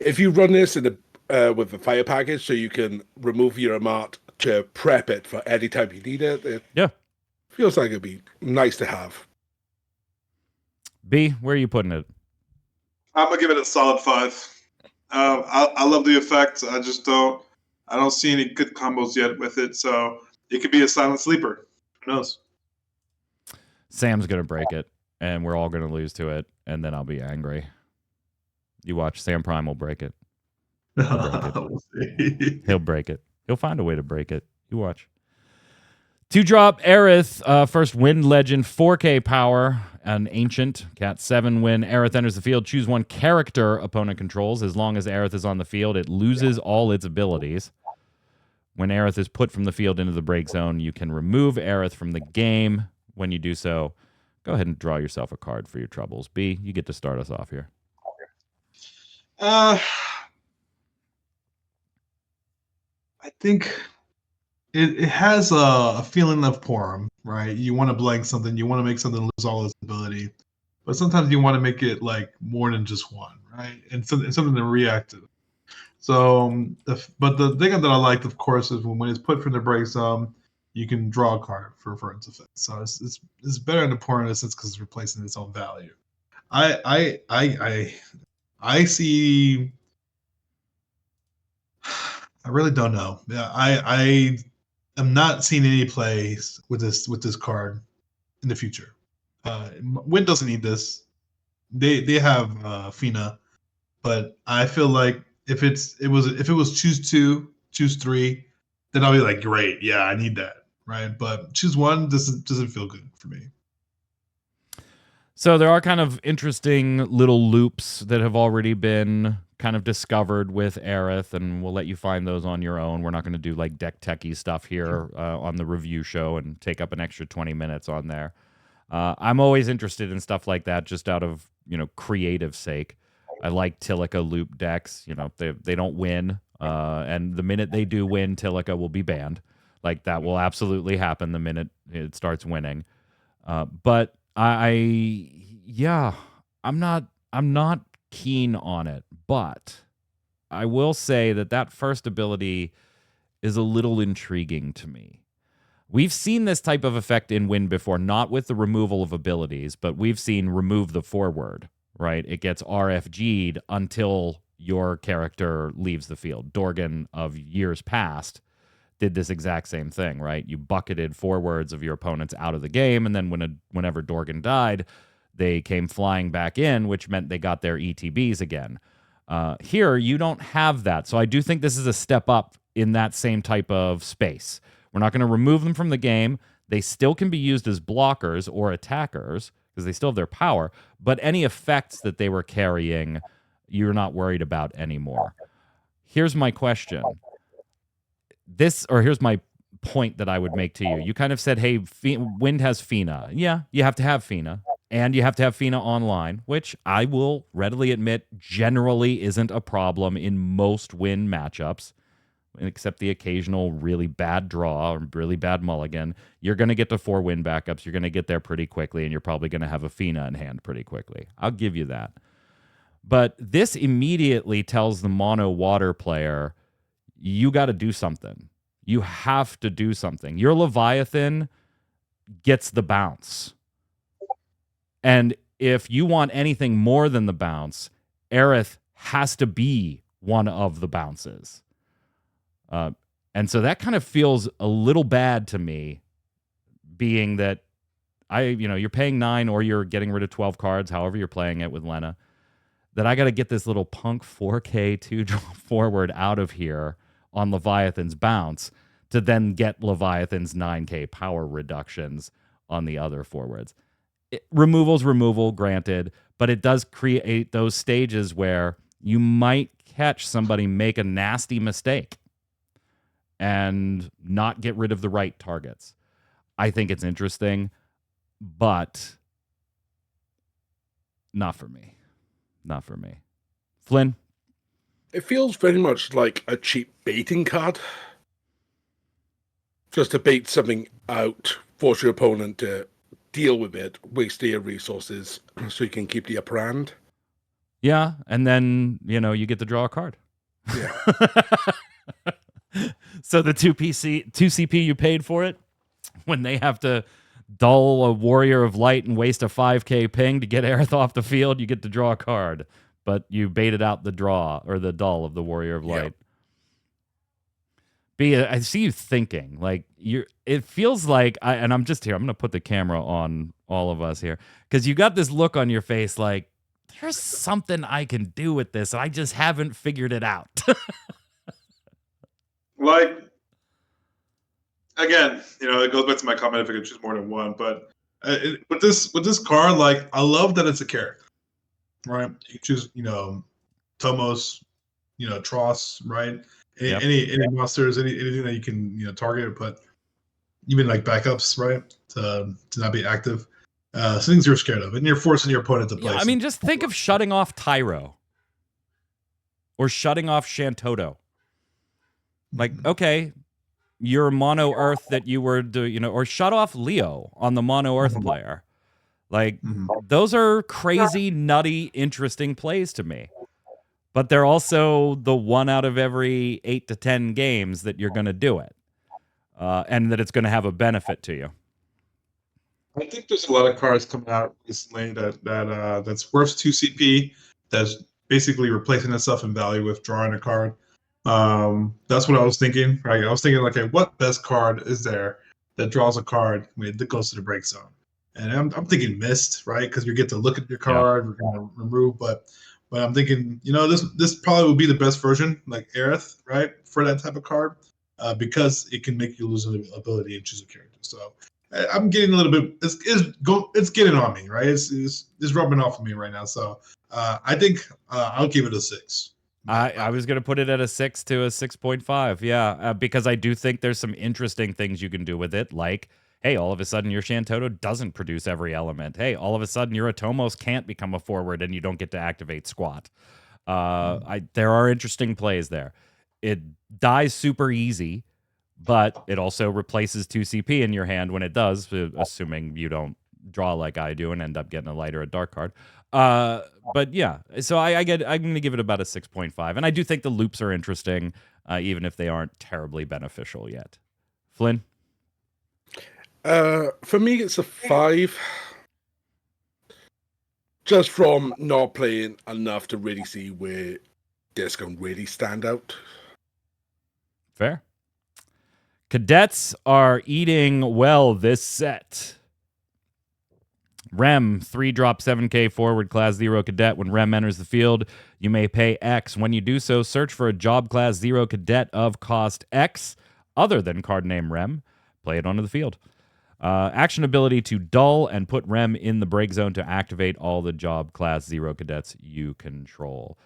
Speaker 3: If you run this in with a fire package, so you can remove your Amat to prep it for any time you need it, it
Speaker 1: Yeah.
Speaker 3: feels like it'd be nice to have.
Speaker 1: B, where are you putting it?
Speaker 2: I'm gonna give it a solid 5. I love the effect. I don't see any good combos yet with it, so it could be a silent sleeper. Who knows?
Speaker 1: Sam's going to break it, and we're all going to lose to it, and then I'll be angry. You watch, Sam Prime will break it.
Speaker 2: We'll see.
Speaker 1: He'll break it. He'll find a way to break it. You watch. 2-drop Aerith, first Wind Legend, 4K power, an ancient. Cat 7 when Aerith enters the field, choose one character opponent controls. As long as Aerith is on the field, it loses all its abilities. When Aerith is put from the field into the break zone, you can remove Aerith from the game. When you do so, go ahead and draw yourself a card for your troubles. B, you get to start us off here.
Speaker 2: I think it has a feeling of quorum, right? You want to blank something, you want to make something lose all its ability, but sometimes you want to make it like more than just one, right? And something to react to. So, but the thing that I liked, of course, is when it's put from the break zone, you can draw a card for its effect. So it's better than the poor in a sense because it's replacing its own value. I see. I really don't know. Yeah, I am not seeing any plays with this card in the future. Win doesn't need this. They have Fina, but I feel like if it was choose 2, choose 3, then I'll be like, great, yeah, I need that, right? But choose 1 doesn't feel good for me.
Speaker 1: So there are kind of interesting little loops that have already been kind of discovered with Aerith, and we'll let you find those on your own. We're not going to do like deck techie stuff here on the review show and take up an extra 20 minutes on there. I'm always interested in stuff like that just out of, creative sake. I like Tilica loop decks. They don't win, and the minute they do win, Tilica will be banned. Like that will absolutely happen the minute it starts winning. But I'm not keen on it, but I will say that first ability is a little intriguing to me. We've seen this type of effect in Wind before, not with the removal of abilities, but we've seen remove the forward, right? It gets RFG'd until your character leaves the field. Dorgan of years past did this exact same thing, right? You bucketed forwards of your opponents out of the game, and then whenever Dorgan died, they came flying back in, which meant they got their ETBs again. Here, you don't have that, so I do think this is a step up in that same type of space. We're not going to remove them from the game. They still can be used as blockers or attackers because they still have their power, but any effects that they were carrying, you're not worried about anymore. Here's my question. Here's my point that I would make to you. You kind of said, hey, Wind has Fina. Yeah, you have to have Fina. And you have to have Fina online, which I will readily admit generally isn't a problem in most Wind matchups, except the occasional really bad draw or really bad mulligan. You're going to get to 4 Wind backups. You're going to get there pretty quickly, and you're probably going to have a Fina in hand pretty quickly. I'll give you that. But this immediately tells the mono water player, you got to do something. You have to do something. Your Leviathan gets the bounce. And if you want anything more than the bounce, Aerith has to be one of the bounces. And so that kind of feels a little bad to me, being that you're paying 9 or you're getting rid of 12 cards, however you're playing it with Lena, that I got to get this little punk 4K 2-draw forward out of here on Leviathan's bounce to then get Leviathan's 9K power reductions on the other forwards. Removal's removal, granted, but it does create those stages where you might catch somebody make a nasty mistake and not get rid of the right targets. I think it's interesting, but Not for me. Not for me. Flynn?
Speaker 3: It feels very much like a cheap baiting card. Just to bait something out, force your opponent to deal with it, waste their resources so you can keep the upper hand.
Speaker 1: Yeah, and then, you get to draw a card.
Speaker 3: Yeah.
Speaker 1: So the 2CP you paid for it, when they have to dull a Warrior of Light and waste a 5k ping to get Aerith off the field, you get to draw a card. But you baited out the draw or the dull of the Warrior of Light.
Speaker 3: Yep.
Speaker 1: B, I see you thinking. Like it feels like and I'm just here. I'm gonna put the camera on all of us here. Because you got this look on your face like there's something I can do with this, and I just haven't figured it out.
Speaker 2: Like, again, it goes back to my comment if I could choose more than one. But with this card, like, I love that it's a character, right? You choose, Tomos, Tross, right?
Speaker 1: Yep.
Speaker 2: Any monsters, anything that you can target, but even like backups, right? To not be active. Things you're scared of, and you're forcing your opponent to play.
Speaker 1: Yeah, I mean, just think of shutting off Tyro or shutting off Shantoto. Like, okay, your mono Earth that you were doing, or shut off Leo on the mono Earth player. Like, those are crazy, nutty, interesting plays to me. But they're also the 1 out of every 8 to 10 games that you're going to do it, and that it's going to have a benefit to you.
Speaker 2: I think there's a lot of cards coming out recently that's worth 2CP. That's basically replacing itself in value with drawing a card. That's what I was thinking. Right, I was thinking like, okay, what best card is there that draws a card that goes to the break zone? And I'm thinking Mist, right? Because you get to look at your card, we're going to remove, but I'm thinking, this probably would be the best version, like Aerith, right, for that type of card, because it can make you lose an ability and choose a character. So I'm getting a little bit. It's getting on me, right? It's rubbing off of me right now. So I think I'll give it a 6.
Speaker 1: I was going to put it at a 6 to a 6.5. Yeah, because I do think there's some interesting things you can do with it. Like, hey, all of a sudden your Shantoto doesn't produce every element. Hey, all of a sudden your Atomos can't become a forward and you don't get to activate Squat. There are interesting plays there. It dies super easy, but it also replaces 2CP in your hand when it does, assuming you don't draw like I do and end up getting a light or a dark card. But yeah, so I'm going to give it about a 6.5. And I do think the loops are interesting, even if they aren't terribly beneficial yet. Flynn?
Speaker 3: For me, it's a 5. Just from not playing enough to really see where this can really stand out.
Speaker 1: Fair. Cadets are eating well this set. Rem, 3-drop 7k forward class 0 cadet. When Rem enters the field, you may pay X. When you do so, search for a job class 0 cadet of cost X, other than card name Rem. Play it onto the field. Action ability to dull and put Rem in the break zone to activate all the job class 0 cadets you control.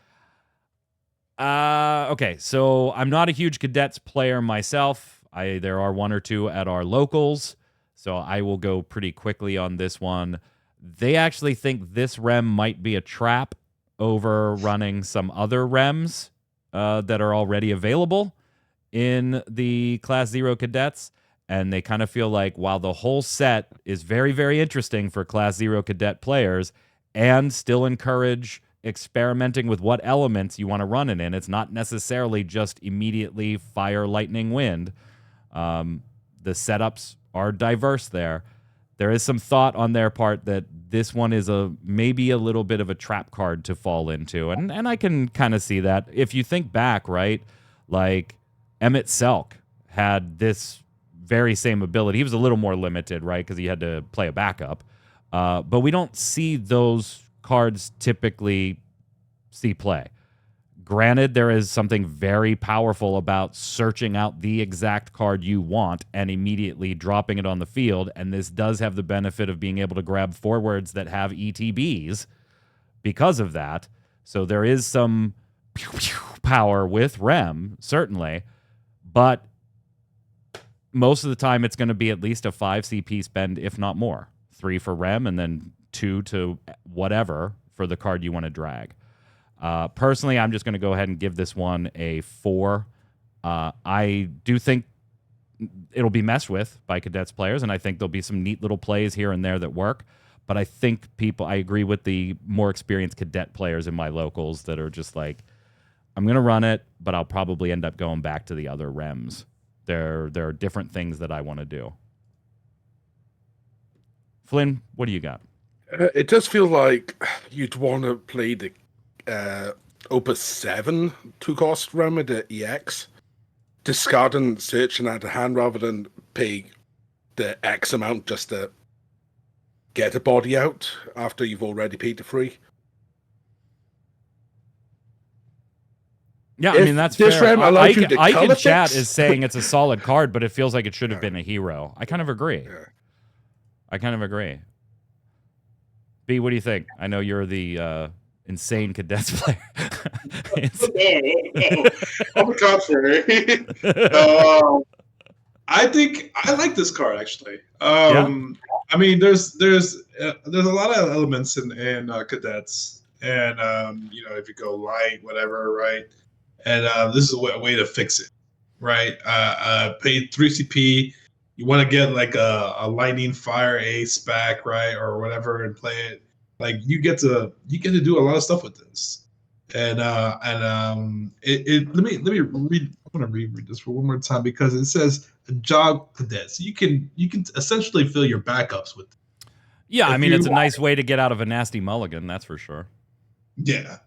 Speaker 1: Okay, so I'm not a huge cadets player myself. There are 1 or 2 at our locals, so I will go pretty quickly on this one. They actually think this Rem might be a trap over running some other Rems that are already available in the Class 0 cadets. And they kind of feel like while the whole set is very, very interesting for Class 0 cadet players and still encourage experimenting with what elements you want to run it in, it's not necessarily just immediately fire, lightning, wind. The setups are diverse there. There is some thought on their part that this one is maybe a little bit of a trap card to fall into. And I can kind of see that. If you think back, right, like Emmett Selk had this very same ability. He was a little more limited, right, because he had to play a backup. But we don't see those cards typically see play. Granted, there is something very powerful about searching out the exact card you want and immediately dropping it on the field, and this does have the benefit of being able to grab forwards that have ETBs because of that. So there is some power with Rem, certainly, but most of the time it's going to be at least a 5 CP spend, if not more. 3 for Rem and then 2 to whatever for the card you want to drag. Personally, I'm just going to go ahead and give this one a 4. I do think it'll be messed with by Cadets players, and I think there'll be some neat little plays here and there that work. But I think I agree with the more experienced Cadet players in my locals that are just like, I'm going to run it, but I'll probably end up going back to the other rems. There are different things that I want to do. Flynn, what do you got?
Speaker 3: It does feel like you'd want to play the Opus 7 2-cost rem at the EX. Discard and search and add a hand rather than pay the X amount just to get a body out after you've already paid the free.
Speaker 1: Yeah, I mean, that's fair.
Speaker 3: Icon
Speaker 1: Chat is saying it's a solid card, but it feels like it should have been a hero. I kind of agree. B, what do you think? I know you're the insane Cadets player.
Speaker 2: No. On the contrary. I think I like this card actually. I mean, there's a lot of elements in Cadets, and if you go light, whatever, right? And this is a way to fix it, right? Pay 3 CP. You want to get like a lightning fire ace back, right, or whatever, and play it. Like you get to do a lot of stuff with this, and let me read. I'm gonna reread this for one more time because it says job Cadet, so you can essentially fill your backups with.
Speaker 1: Yeah, I mean it's a nice way to get out of a nasty mulligan, that's for sure.
Speaker 2: Yeah,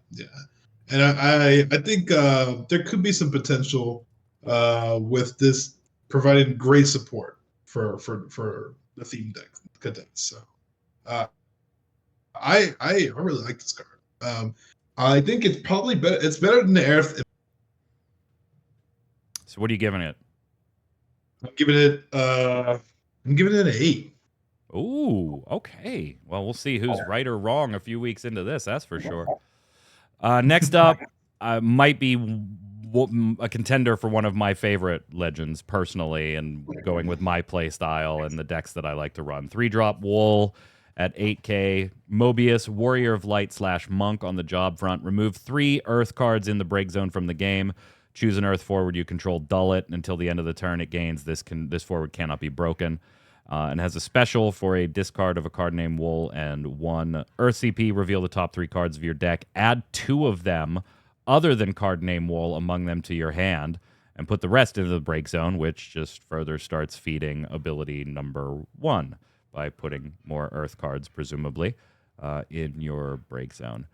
Speaker 2: and I think there could be some potential with this providing great support for the theme deck Cadets. So I really like this card. I think it's probably better. It's better than the Air.
Speaker 1: So what are you giving it?
Speaker 2: I'm giving it an 8.
Speaker 1: Ooh, okay. Well, we'll see who's right or wrong a few weeks into this. That's for sure. Next up, might be a contender for one of my favorite legends personally, and going with my play style and the decks that I like to run. 3-drop Wool at 8K. Mobius, Warrior of Light / Monk on the job front. Remove 3 Earth cards in the break zone from the game. Choose an Earth forward you control, dull it. Until the end of the turn, it gains this forward cannot be broken. And has a special for a discard of a card named Wool and 1 Earth CP. Reveal the top 3 cards of your deck. Add 2 of them, other than card named Wool, among them to your hand. And put the rest into the break zone, which just further starts feeding ability number 1 by putting more Earth cards, presumably, in your break zone.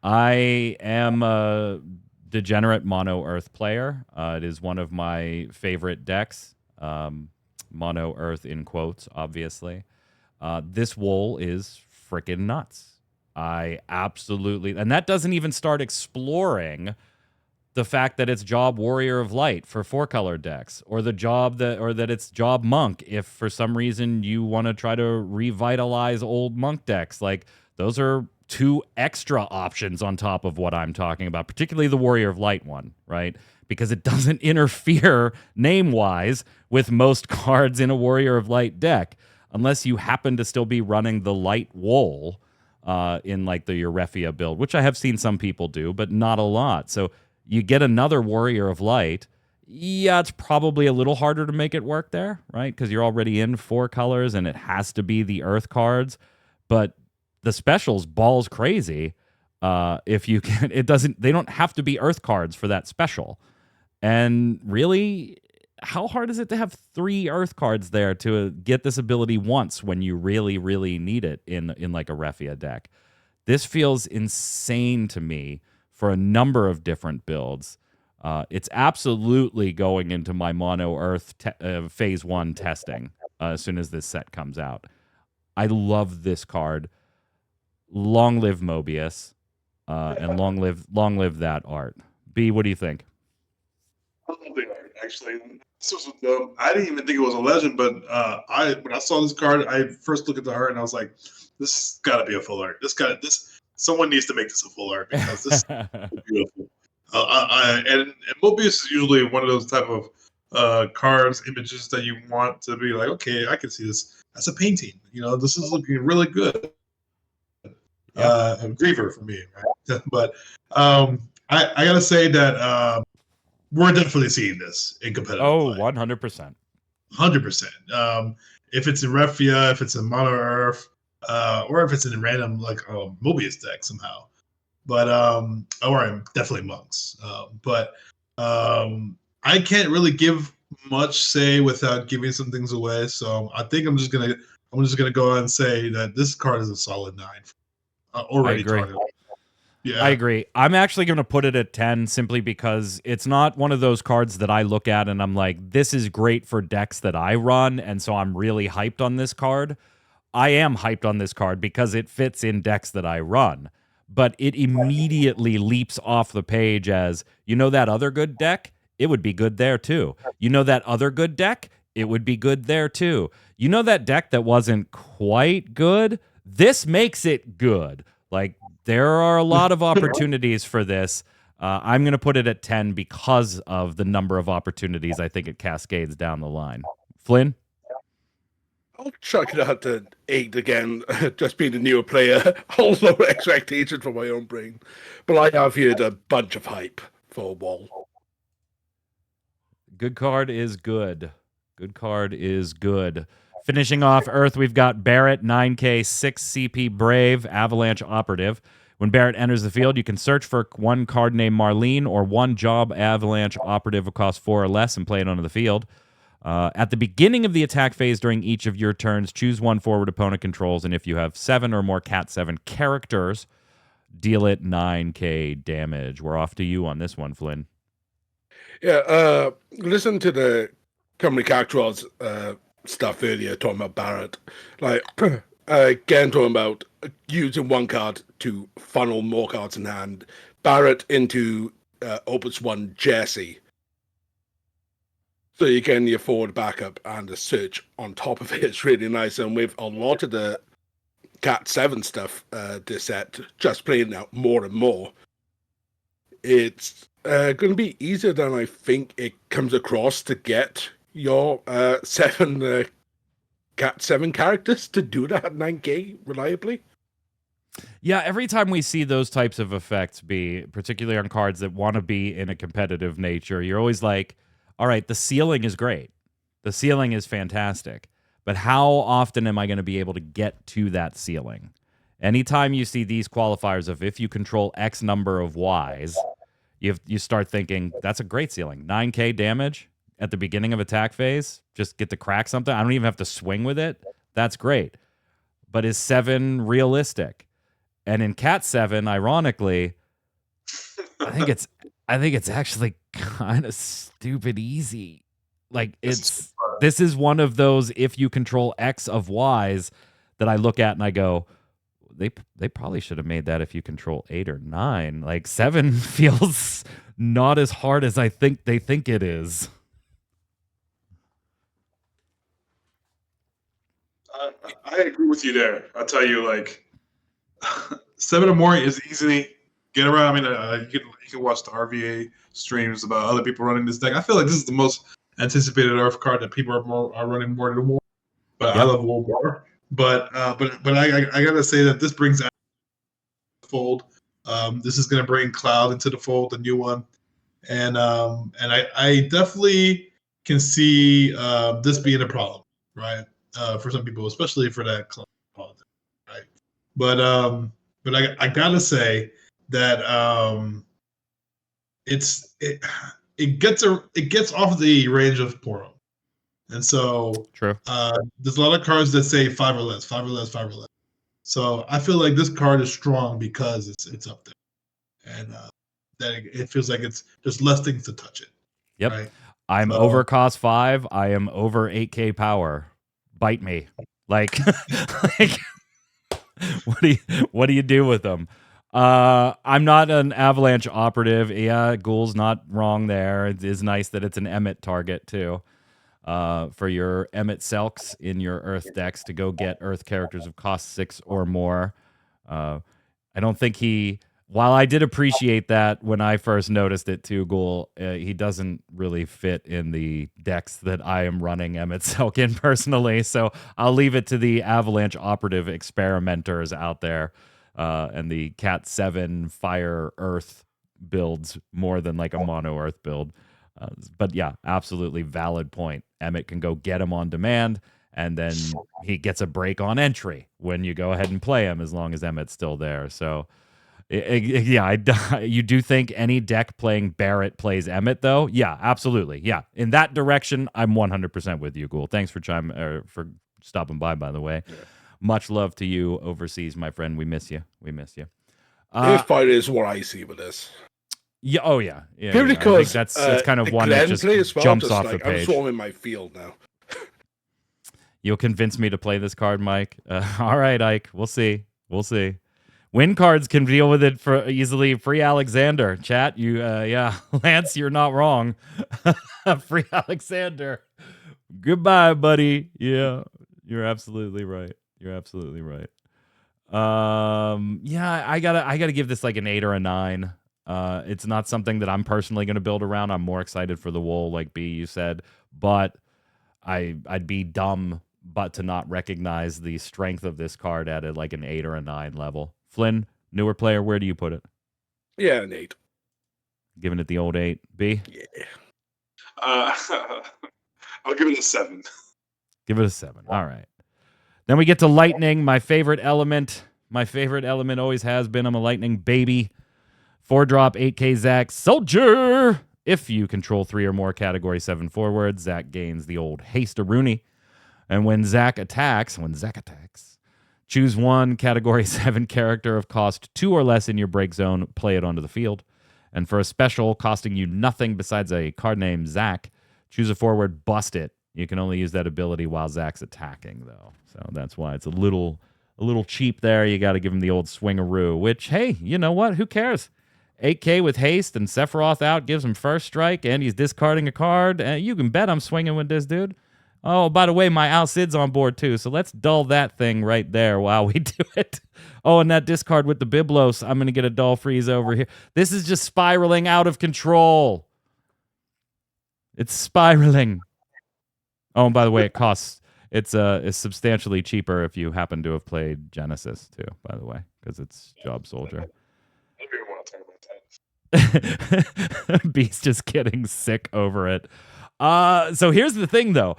Speaker 1: I am a degenerate mono Earth player. It is one of my favorite decks. Mono Earth in quotes, obviously. This Wool is freaking nuts. I absolutely, and that doesn't even start exploring the fact that it's job Warrior of Light for 4-color decks, or that it's job Monk if for some reason you want to try to revitalize old Monk decks. Like, those are 2 extra options on top of what I'm talking about, particularly the Warrior of Light one, right? Because it doesn't interfere name-wise with most cards in a Warrior of Light deck, unless you happen to still be running the Light Wool in like the Eurefia build, which I have seen some people do, but not a lot. So you get another Warrior of Light. Yeah, it's probably a little harder to make it work there, right? Because you're already in 4 colors and it has to be the Earth cards. But the specials balls crazy. If you can, they don't have to be Earth cards for that special. And really, how hard is it to have 3 Earth cards there to get this ability once when you really, really need it in like a Refia deck? This feels insane to me for a number of different builds. It's absolutely going into my mono Earth phase 1 testing as soon as this set comes out. I love this card. Long live Mobius, and long live that art. B, what do you think?
Speaker 2: I love the art, actually. This was, I didn't even think it was a legend, but when I saw this card, I first looked at the art and I was like, "This has got to be a full art. Someone needs to make this a full art because this is beautiful." And Mobius is usually one of those type of cards, images that you want to be like, okay, I can see this as a painting. This is looking really good. a griever for me. Right? But I gotta say that we're definitely seeing this in competitive play.
Speaker 1: 100%.
Speaker 2: 100%. If it's in Refia, if it's in Mono Earth, or if it's in a random like Mobius deck somehow. But or definitely monks. But I can't really give much say without giving some things away. So I think I'm just gonna go ahead and say that this card is a solid 9. Already targeted. Yeah,
Speaker 1: I agree. I'm actually going to put it at 10 simply because it's not one of those cards that I look at and I'm like, this is great for decks that I run, and so I'm really hyped on this card. I am hyped on this card because it fits in decks that I run, but it immediately leaps off the page as, you know that other good deck? It would be good there too. You know that other good deck? It would be good there too. You know that deck that wasn't quite good? This makes it good. Like, there are a lot of opportunities for this. I'm going to put it at 10 because of the number of opportunities I think it cascades down the line. Flynn?
Speaker 3: I'll chuck it out to 8 again, just being a newer player. I'll lower expectations for my own brain. But I have here a bunch of hype for Wall.
Speaker 1: Good card is good. Good card is good. Finishing off Earth, we've got Barrett, 9K, 6 CP Brave, Avalanche Operative. When Barrett enters the field, you can search for one card named Marlene or one job Avalanche Operative of cost 4 or less and play it onto the field. At the beginning of the attack phase during each of your turns, choose one forward opponent controls, and if you have 7 or more Cat 7 characters, deal it 9K damage. We're off to you on this one, Flynn.
Speaker 3: Yeah, listen to the company characters stuff earlier, talking about Barrett. Like, again, talking about using one card to funnel more cards in hand. Barrett into Opus 1 Jesse. So you get your forward backup and the search on top of it. It's really nice. And with a lot of the Cat 7 stuff this set, just playing out more and more, it's going to be easier than I think it comes across to get your 7 Cat 7 characters to do that at 9K reliably.
Speaker 1: Yeah, every time we see those types of effects be, particularly on cards that want to be in a competitive nature, you're always like, all right, the ceiling is great. The ceiling is fantastic. But how often am I going to be able to get to that ceiling? Anytime you see these qualifiers of if you control X number of Ys, you start thinking, that's a great ceiling. 9K damage at the beginning of attack phase, just get to crack something. I don't even have to swing with it. That's great. But is 7 realistic? And in Cat 7, ironically, I think it's actually kind of stupid easy. Like, this is one of those if you control X of Ys that I look at and I go, they probably should have made that if you control 8 or 9. Like, 7 feels not as hard as I think they think it is.
Speaker 2: I agree with you there. I'll tell you, like, 7 or more is easily get around. I mean, you can watch the RVA streams about other people running this deck. I feel like this is the most anticipated Earth card that people are running more than war. But yep. I love War more. But I gotta say that this brings out the fold. This is gonna bring Cloud into the fold, the new one, and I definitely can see this being a problem, right? For some people, especially for that Cloud politics, right? But I gotta say that it gets off the range of Poro. And so
Speaker 1: true.
Speaker 2: There's a lot of cards that say 5 or less, 5 or less, 5 or less. So I feel like this card is strong because it's up there, and that it feels like it's there's less things to touch it.
Speaker 1: Yep.
Speaker 2: Right?
Speaker 1: I'm over cost 5. I am over 8K power. Bite me. Like, what do you do with them? I'm not an Avalanche operative. Yeah, Ghoul's not wrong there. It is nice that it's an Emmett target too. For your Emmett Selks in your Earth decks to go get Earth characters of cost 6 or more. I don't think while I did appreciate that when I first noticed it too, Ghoul, he doesn't really fit in the decks that I am running Emmett Selk in personally. So I'll leave it to the Avalanche operative experimenters out there and the Cat 7 Fire Earth builds more than like a mono Earth build. But yeah, absolutely valid point. Emmett can go get him on demand, and then he gets a break on entry when you go ahead and play him, as long as Emmett's still there. So, you do think any deck playing Barrett plays Emmett, though? Yeah, absolutely. Yeah, in that direction, I'm 100% with you, Ghoul. Thanks for for stopping by the way. Yeah. Much love to you overseas, my friend. We miss you. We miss you.
Speaker 3: This part is what I see with this.
Speaker 1: Yeah. Oh, yeah. Yeah.
Speaker 3: Purely because
Speaker 1: that's kind of one that just jumps off the page.
Speaker 3: I'm swarming my field now.
Speaker 1: You'll convince me to play this card, Mike. All right, Ike. We'll see. We'll see. Win cards can deal with it for easily. Free Alexander. Chat, you, Lance, you're not wrong. Free Alexander. Goodbye, buddy. Yeah, you're absolutely right. You're absolutely right. Yeah, I gotta give this like an 8 or a 9. It's not something that I'm personally going to build around. I'm more excited for the wool, like B, you said, but I'd be dumb but to not recognize the strength of this card at like an 8 or a 9 level. Flynn, newer player, where do you put it?
Speaker 3: Yeah, an 8.
Speaker 1: Giving it the old 8. B?
Speaker 3: Yeah.
Speaker 2: I'll give it a 7.
Speaker 1: Give it a 7. All right. Then we get to lightning, my favorite element. My favorite element always has been. I'm a lightning baby. 4-drop, 8K Zach Soldier. If you control 3 or more category 7 forwards, Zach gains the old haste Rooney. And when Zach attacks, choose one category 7 character of cost 2 or less in your break zone, play it onto the field. And for a special costing you nothing besides a card name Zach, choose a forward, bust it. You can only use that ability while Zach's attacking, though. So that's why it's a little cheap there. You got to give him the old swingaroo, which, hey, you know what? Who cares? 8K with haste and Sephiroth out gives him first strike, and he's discarding a card. You can bet I'm swinging with this dude. Oh, by the way, my Al Cid's on board too, so let's dull that thing right there while we do it. Oh, and that discard with the Biblos, I'm going to get a dull freeze over here. This is just spiraling out of control. It's spiraling. Oh, and by the way, it's substantially cheaper if you happen to have played Genesis too, by the way, because it's Job Soldier. Beast just getting sick over it. So here's the thing, though.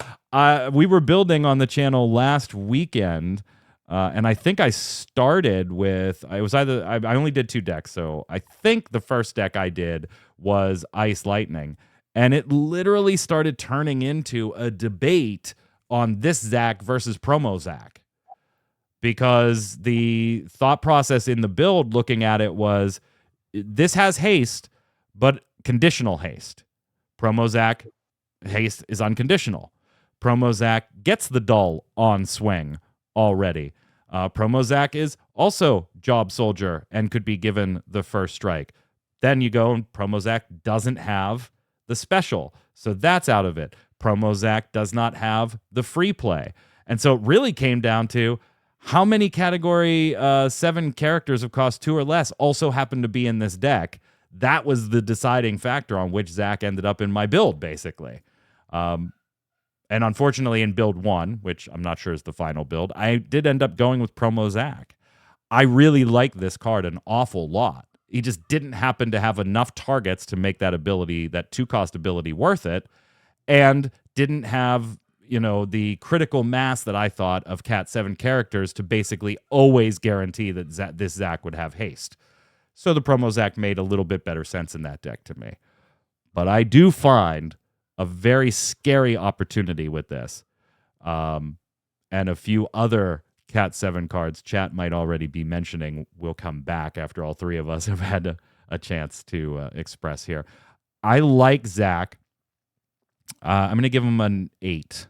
Speaker 1: We were building on the channel last weekend, and I think I started with I only did 2 decks, so I think the first deck I did was Ice Lightning, and it literally started turning into a debate on this Zach versus promo Zach, because the thought process in the build, looking at it, was this has haste, but conditional haste. Promo Zach haste is unconditional. Promo Zach gets the dull on swing already. Promo Zach is also Job Soldier and could be given the first strike. Then you go and Promo Zach doesn't have the special, so that's out of it. Promo Zach does not have the free play. And so it really came down to how many category 7 characters of cost 2 or less also happen to be in this deck. That was the deciding factor on which Zach ended up in my build, basically. And unfortunately, in build 1, which I'm not sure is the final build, I did end up going with promo Zach. I really like this card an awful lot. He just didn't happen to have enough targets to make that ability, that 2-cost ability, worth it, and didn't have, the critical mass that I thought of Cat 7 characters to basically always guarantee that this Zach would have haste. So the promo Zach made a little bit better sense in that deck to me. But I do find a very scary opportunity with this. And a few other Cat 7 cards chat might already be mentioning will come back after all 3 of us have had a chance to express here. I like Zach. I'm going to give him an 8.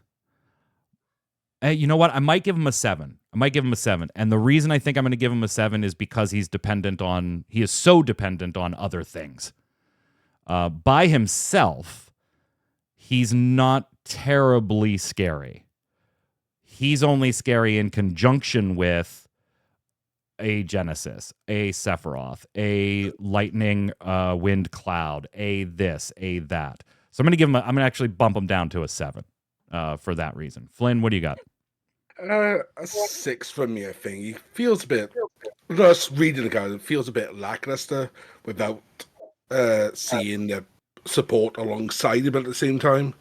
Speaker 1: You know what? I might give him a 7. And the reason I think I'm going to give him a 7 is because he is so dependent on other things. By himself, he's not terribly scary. He's only scary in conjunction with a Genesis, a Sephiroth, a Lightning Wind Cloud, a this, a that. So I'm going to actually bump him down to a 7 for that reason. Flynn, what do you got?
Speaker 3: A 6 from me, I think. He feels a bit Just reading the guide, it feels a bit lackluster without seeing the support alongside him at the same time.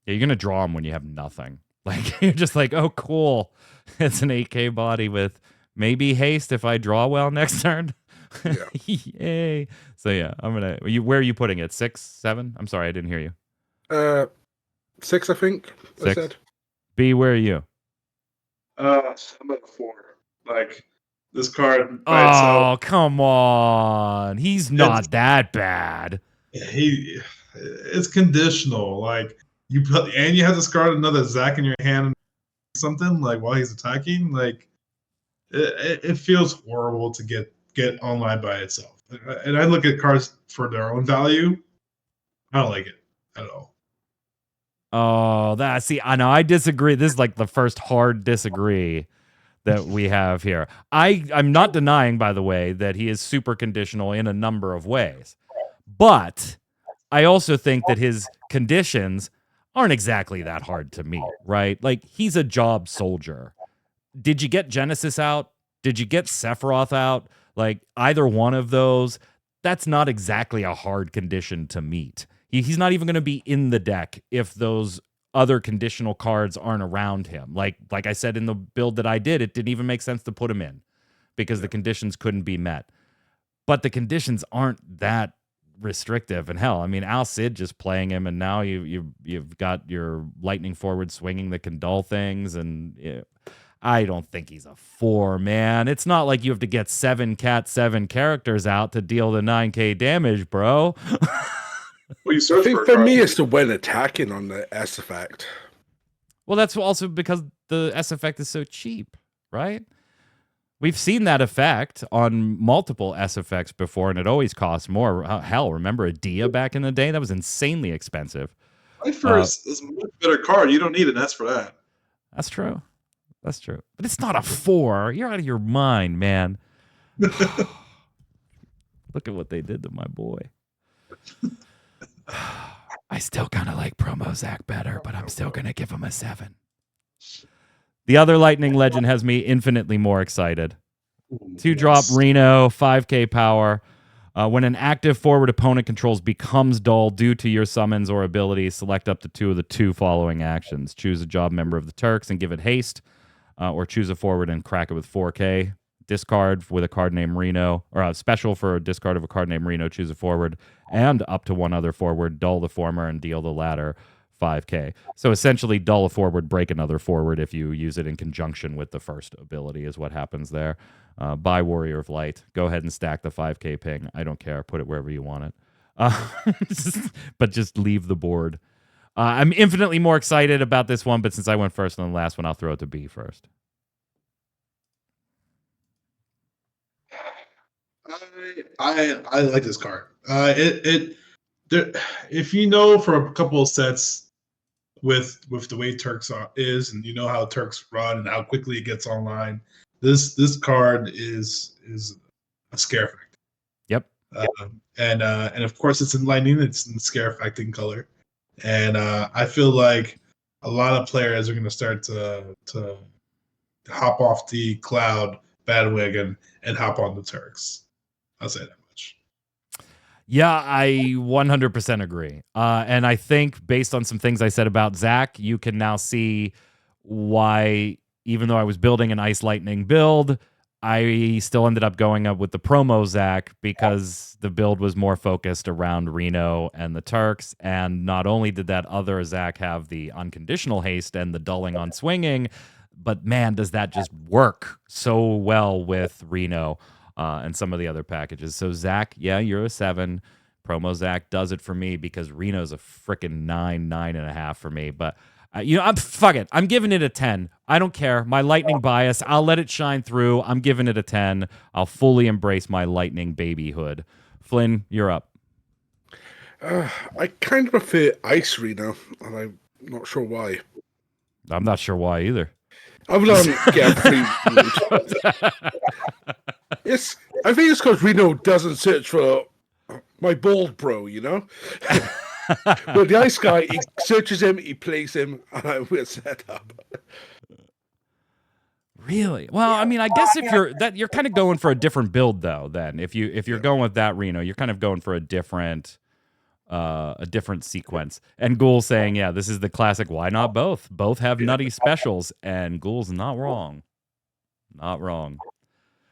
Speaker 1: Yeah, you're gonna draw him when you have nothing. Like you're just like, oh, cool. It's an 8K body with maybe haste if I draw well next turn.
Speaker 3: Yeah.
Speaker 1: Yay! So yeah, I'm gonna. Where are you putting it? 6, 7? I'm sorry, I didn't hear you.
Speaker 3: 6, I think. I
Speaker 1: 6.
Speaker 3: said.
Speaker 1: B, where are you?
Speaker 2: I'm at a 4. Like this card by
Speaker 1: Oh,
Speaker 2: itself.
Speaker 1: come on. He's not that bad.
Speaker 2: It's conditional. Like you have to discard another Zach in your hand, and something like while he's attacking. Like it feels horrible to get online by itself. And I look at cards for their own value. I don't like it at all.
Speaker 1: Oh, I know I disagree. This is like the first hard disagree that we have here. I'm not denying, by the way, that he is super conditional in a number of ways. But I also think that his conditions aren't exactly that hard to meet, right? Like, he's a job soldier. Did you get Genesis out? Did you get Sephiroth out? Like, either one of those, that's not exactly a hard condition to meet. He's not even going to be in the deck if those other conditional cards aren't around him. Like I said in the build that I did, it didn't even make sense to put him in because the conditions couldn't be met. But the conditions aren't that restrictive. And hell, I mean, Al Cid just playing him, and now you've got your lightning forward swinging the Condal things, and I don't think he's a 4, man. It's not like you have to get 7 characters out to deal the 9K damage, bro.
Speaker 2: Well,
Speaker 3: I think for me, it's the when attacking on the S effect.
Speaker 1: Well, that's also because the S effect is so cheap, right? We've seen that effect on multiple S effects before, and it always costs more. Hell, remember Adia back in the day? That was insanely expensive.
Speaker 2: Cypher is a much better card. You don't need an S for that.
Speaker 1: That's true. That's true. But it's not a 4. You're out of your mind, man. Look at what they did to my boy. I still kind of like Promo Zach better, but I'm still going to give him a 7. The other Lightning Legend has me infinitely more excited. 2-drop Reno, 5K power. When an active forward opponent controls becomes dull due to your summons or abilities, select up to 2 of the 2 following actions. Choose a job member of the Turks and give it haste, or choose a forward and crack it with 4K. Discard with a card named Reno, or a special for a discard of a card named Reno, choose a forward, and up to 1 other forward, dull the former and deal the latter 5K. So essentially, dull a forward, break another forward if you use it in conjunction with the first ability is what happens there. Buy Warrior of Light. Go ahead and stack the 5K ping. I don't care. Put it wherever you want it. But just leave the board. I'm infinitely more excited about this one, but since I went first on the last one, I'll throw it to B first.
Speaker 2: I like this card. If you know for a couple of sets with the way Turks is, and you know how Turks run and how quickly it gets online, this card is a scare factor.
Speaker 1: Yep.
Speaker 2: And of course it's in lightning. It's in scare affecting color, and I feel like a lot of players are going to start to hop off the Cloud bandwagon and hop on the Turks. I'll say that much.
Speaker 1: Yeah, I 100% agree. And I think based on some things I said about Zach, you can now see why, even though I was building an Ice Lightning build, I still ended up going up with the promo Zach because the build was more focused around Reno and the Turks. And not only did that other Zach have the unconditional haste and the dulling on swinging, but man, does that just work so well with Reno. And some of the other packages. So Zach, yeah, you're a 7. Promo Zach does it for me because Reno's a freaking 9.5 for me. But fuck it. I'm giving it a 10. I don't care. My lightning bias, I'll let it shine through. I'm giving it a 10. I'll fully embrace my lightning babyhood. Flynn, you're up.
Speaker 3: I kind of prefer Ice Reno, and I'm not sure why.
Speaker 1: I'm not sure why either.
Speaker 3: I would get free. Yes, I think it's because Reno doesn't search for my bald bro, you know? But the Ice guy, he searches him, he plays him, and we're set up.
Speaker 1: Really? Well, I mean, I guess if you're kind of going for a different build though. Then if you're going with that Reno, you're kind of going for a different sequence. And Ghoul's saying, yeah, this is the classic. Why not both? Both have nutty specials, and Ghoul's not wrong. Not wrong.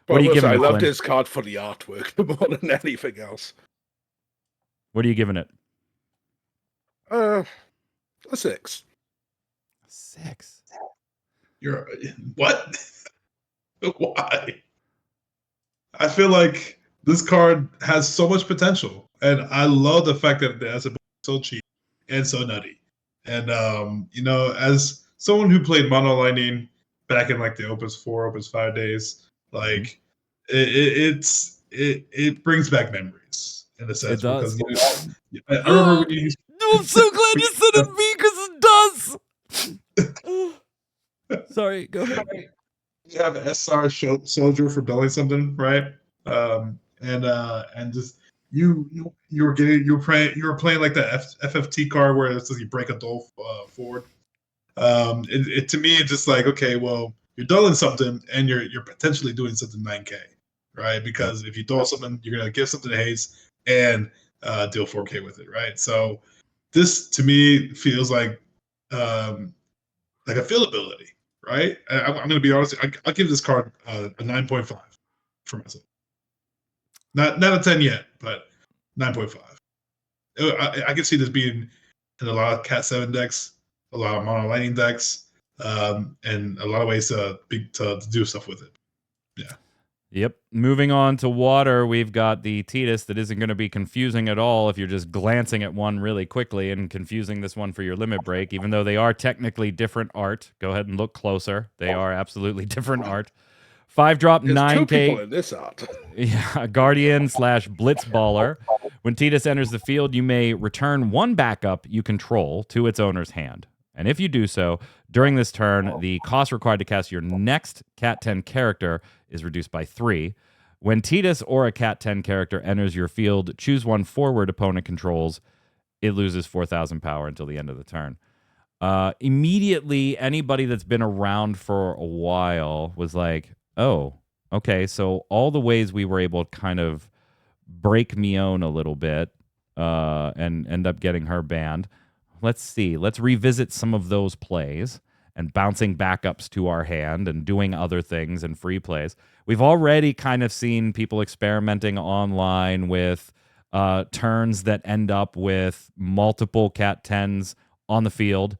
Speaker 1: What are you giving it?
Speaker 3: I loved
Speaker 1: Flynn?
Speaker 3: his card for the artwork more than anything else.
Speaker 1: What are you giving it?
Speaker 3: A 6.
Speaker 1: 6.
Speaker 2: You're what? Why? I feel like this card has so much potential, and I love the fact that it's so cheap and so nutty. And as someone who played Mono Lightning back in like the Opus 4, Opus 5 days, like it brings back memories in a sense.
Speaker 1: It does.
Speaker 2: Because, I remember when you.
Speaker 1: No, I'm so glad you said it, me, because it does. Sorry, go ahead.
Speaker 2: You have an SR soldier for building something, right? And just you were playing like the FFT card where it says you break a dull forward. To me, it's just like, okay, well, you're dulling something and you're potentially doing something 9K, right? Because if you dull something, you're gonna give something haste and deal 4K with it, right? So this to me feels like a fillability, right? I'm going to be honest. I'll give this card a 9.5 for myself. Not a 10 yet, but 9.5. I can see this being in a lot of Cat 7 decks, a lot of Mono Lightning decks, and a lot of ways to do stuff with it. Yeah.
Speaker 1: Yep. Moving on to water, we've got the Tidus that isn't going to be confusing at all if you're just glancing at one really quickly and confusing this one for your limit break, even though they are technically different art. Go ahead and look closer. They are absolutely different art. 5-drop, 9K.
Speaker 3: 2 people in this art.
Speaker 1: Yeah, Guardian / Blitzballer. When Tidus enters the field, you may return one backup you control to its owner's hand. And if you do so, during this turn, the cost required to cast your next Cat 10 character is reduced by 3. When Tidus or a Cat 10 character enters your field, choose one forward opponent controls. It loses 4,000 power until the end of the turn. Immediately, anybody that's been around for a while was like, oh, okay, so all the ways we were able to kind of break Mione a little bit and end up getting her banned. Let's see. Let's revisit some of those plays and bouncing backups to our hand and doing other things and free plays. We've already kind of seen people experimenting online with turns that end up with multiple Cat 10s on the field.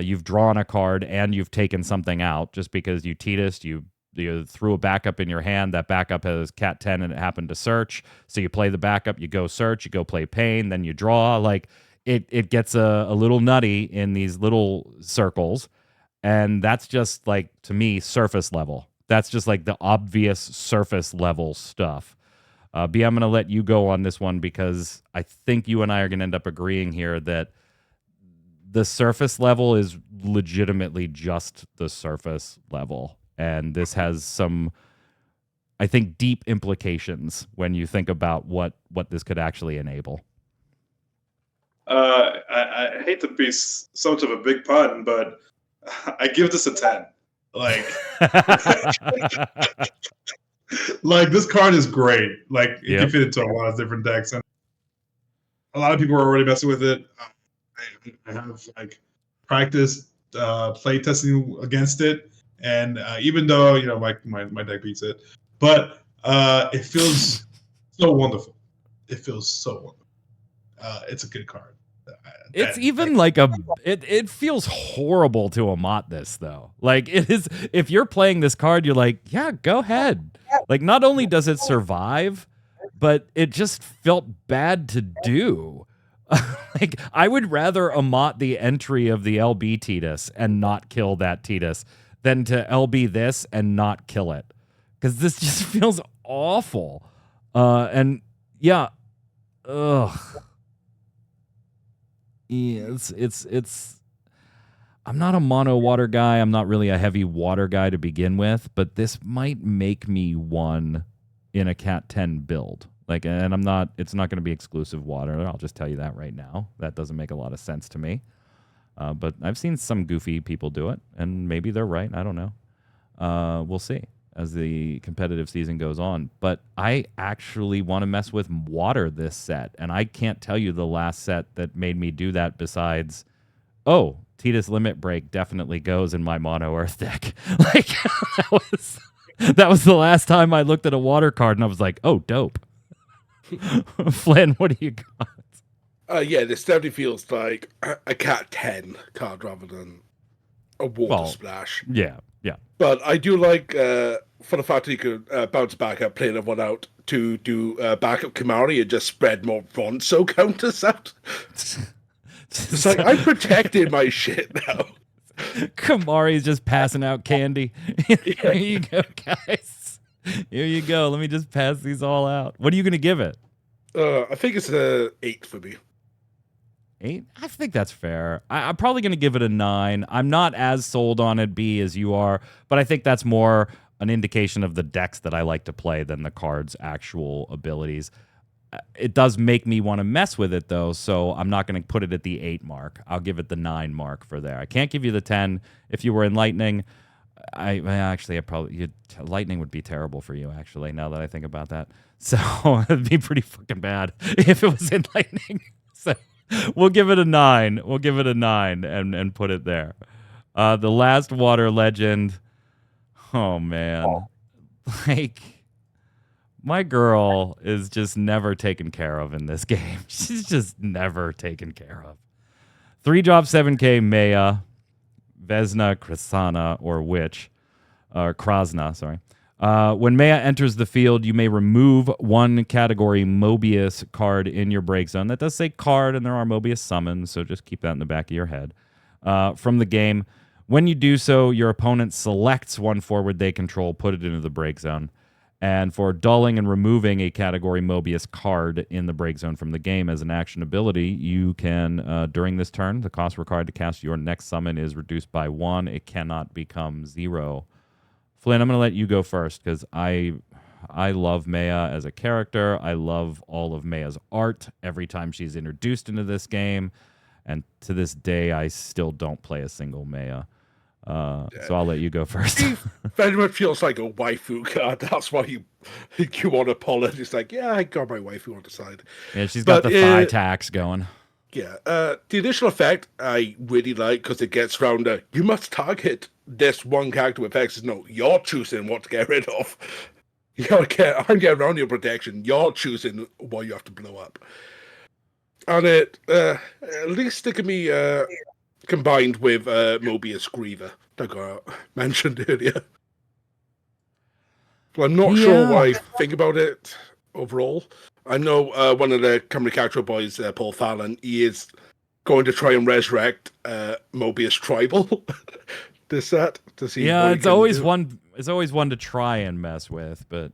Speaker 1: You've drawn a card and you've taken something out just because you Tidus, you threw a backup in your hand. That backup has Cat 10 and it happened to search. So you play the backup, you go search, you go play pain, then you draw. Like it gets a little nutty in these little circles. And that's just like, to me, surface level. That's just like the obvious surface level stuff. B, I'm going to let you go on this one because I think you and I are going to end up agreeing here that the surface level is legitimately just the surface level. And this has some, I think, deep implications when you think about what this could actually enable.
Speaker 2: I hate to be so much of a big pun, but I give this a 10. Like, like this card is great. Like, it can fit into a lot of different decks, and a lot of people are already messing with it. I have like practiced play testing against it, and even though my deck beats it, but it feels so wonderful. It feels so wonderful. It's a good card.
Speaker 1: It's even like it feels horrible to Amat this though. Like it is, if you're playing this card, you're like, yeah, go ahead. Like not only does it survive, but it just felt bad to do. Like I would rather Amat the entry of the LB Tidus and not kill that Tidus than to LB this and not kill it. Because this just feels awful. And yeah, ugh. Yeah, it's I'm not a mono water guy. I'm not really a heavy water guy to begin with, but this might make me one in a Cat 10 build. Like, and it's not going to be exclusive water. I'll just tell you that right now. That doesn't make a lot of sense to me. But I've seen some goofy people do it, and maybe they're right. I don't know. We'll see as the competitive season goes on. But I actually want to mess with water this set, and I can't tell you the last set that made me do that besides, Tidus Limit Break definitely goes in my Mono Earth deck. Like, that was the last time I looked at a water card, and I was like, oh, dope. Flynn, what do you got?
Speaker 3: Yeah, this definitely feels like a Cat 10 card rather than a water splash.
Speaker 1: Yeah.
Speaker 3: But I do like, for the fact that you could bounce back up, play one out to do backup Kimari and just spread more Ronso counters out. It's like, I protected my shit now.
Speaker 1: Kimari's just passing out candy. Here you go, guys. Here you go. Let me just pass these all out. What are you going to give it?
Speaker 3: I think it's a 8 for me.
Speaker 1: 8? I think that's fair. I'm probably going to give it a 9. I'm not as sold on it, B, as you are, but I think that's more an indication of the decks that I like to play than the card's actual abilities. It does make me want to mess with it, though, so I'm not going to put it at the 8 mark. I'll give it the 9 mark for there. I can't give you the 10. If you were in Lightning, Lightning would be terrible for you, actually, now that I think about that. So it'd be pretty fucking bad if it was in Lightning. So we'll give it a 9. We'll give it a 9 and put it there. The last water legend. Oh, man. Like, my girl is just never taken care of in this game. She's just never taken care of. 3-drop 7K Maya, Vesna, Krasana, or Witch. Krasna, sorry. When Maya enters the field, you may remove one category Mobius card in your break zone. That does say card, and there are Mobius summons, so just keep that in the back of your head. From the game, when you do so, your opponent selects one forward they control, put it into the break zone. And for dulling and removing a category Mobius card in the break zone from the game as an action ability, you can, during this turn, the cost required to cast your next summon is reduced by 1. It cannot become 0. Flynn, I'm going to let you go first because I love Maya as a character. I love all of Maya's art every time she's introduced into this game. And to this day, I still don't play a single Maya. So I'll let you go first.
Speaker 3: Very much feels like a waifu card. That's why you want to pull it. It's like, yeah, I got my waifu on the side.
Speaker 1: Yeah, she's got the thigh tax going.
Speaker 3: Yeah, the additional effect I really like because it gets around you must target this one character with X. No, you're choosing what to get rid of. You gotta get around your protection. You're choosing what you have to blow up. And it at least it can be combined with Mobius Griever that got mentioned earlier. Well, I'm not sure what I think about it overall. I know one of the Camry Casual boys, Paul Fallon, he is going to try and resurrect Mobius Tribal this set to see.
Speaker 1: Yeah, it's always one to try and mess with, but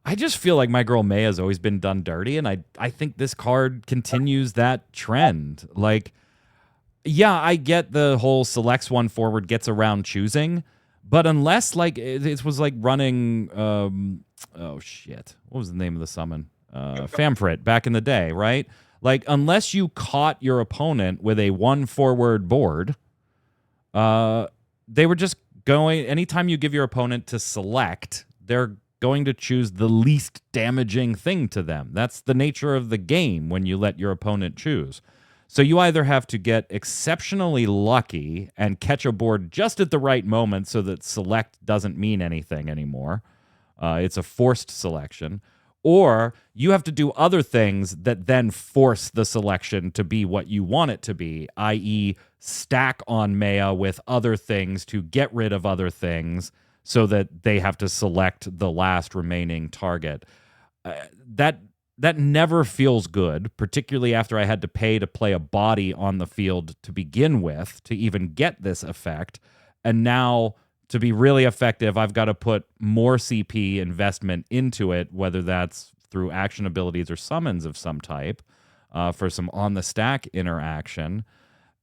Speaker 1: I just feel like my girl May has always been done dirty, and I think this card continues that trend. Like, yeah, I get the whole selects one forward, gets around choosing, but unless like it was like running, what was the name of the summon? Famfrit back in the day, right? Like, unless you caught your opponent with a one forward board, they were just going, anytime you give your opponent to select, they're going to choose the least damaging thing to them. That's the nature of the game when you let your opponent choose. So you either have to get exceptionally lucky and catch a board just at the right moment so that select doesn't mean anything anymore. It's a forced selection. Or you have to do other things that then force the selection to be what you want it to be, i.e. stack on Maya with other things to get rid of other things so that they have to select the last remaining target. That never feels good, particularly after I had to pay to play a body on the field to begin with to even get this effect. And now, to be really effective, I've got to put more CP investment into it, whether that's through action abilities or summons of some type for some on-the-stack interaction.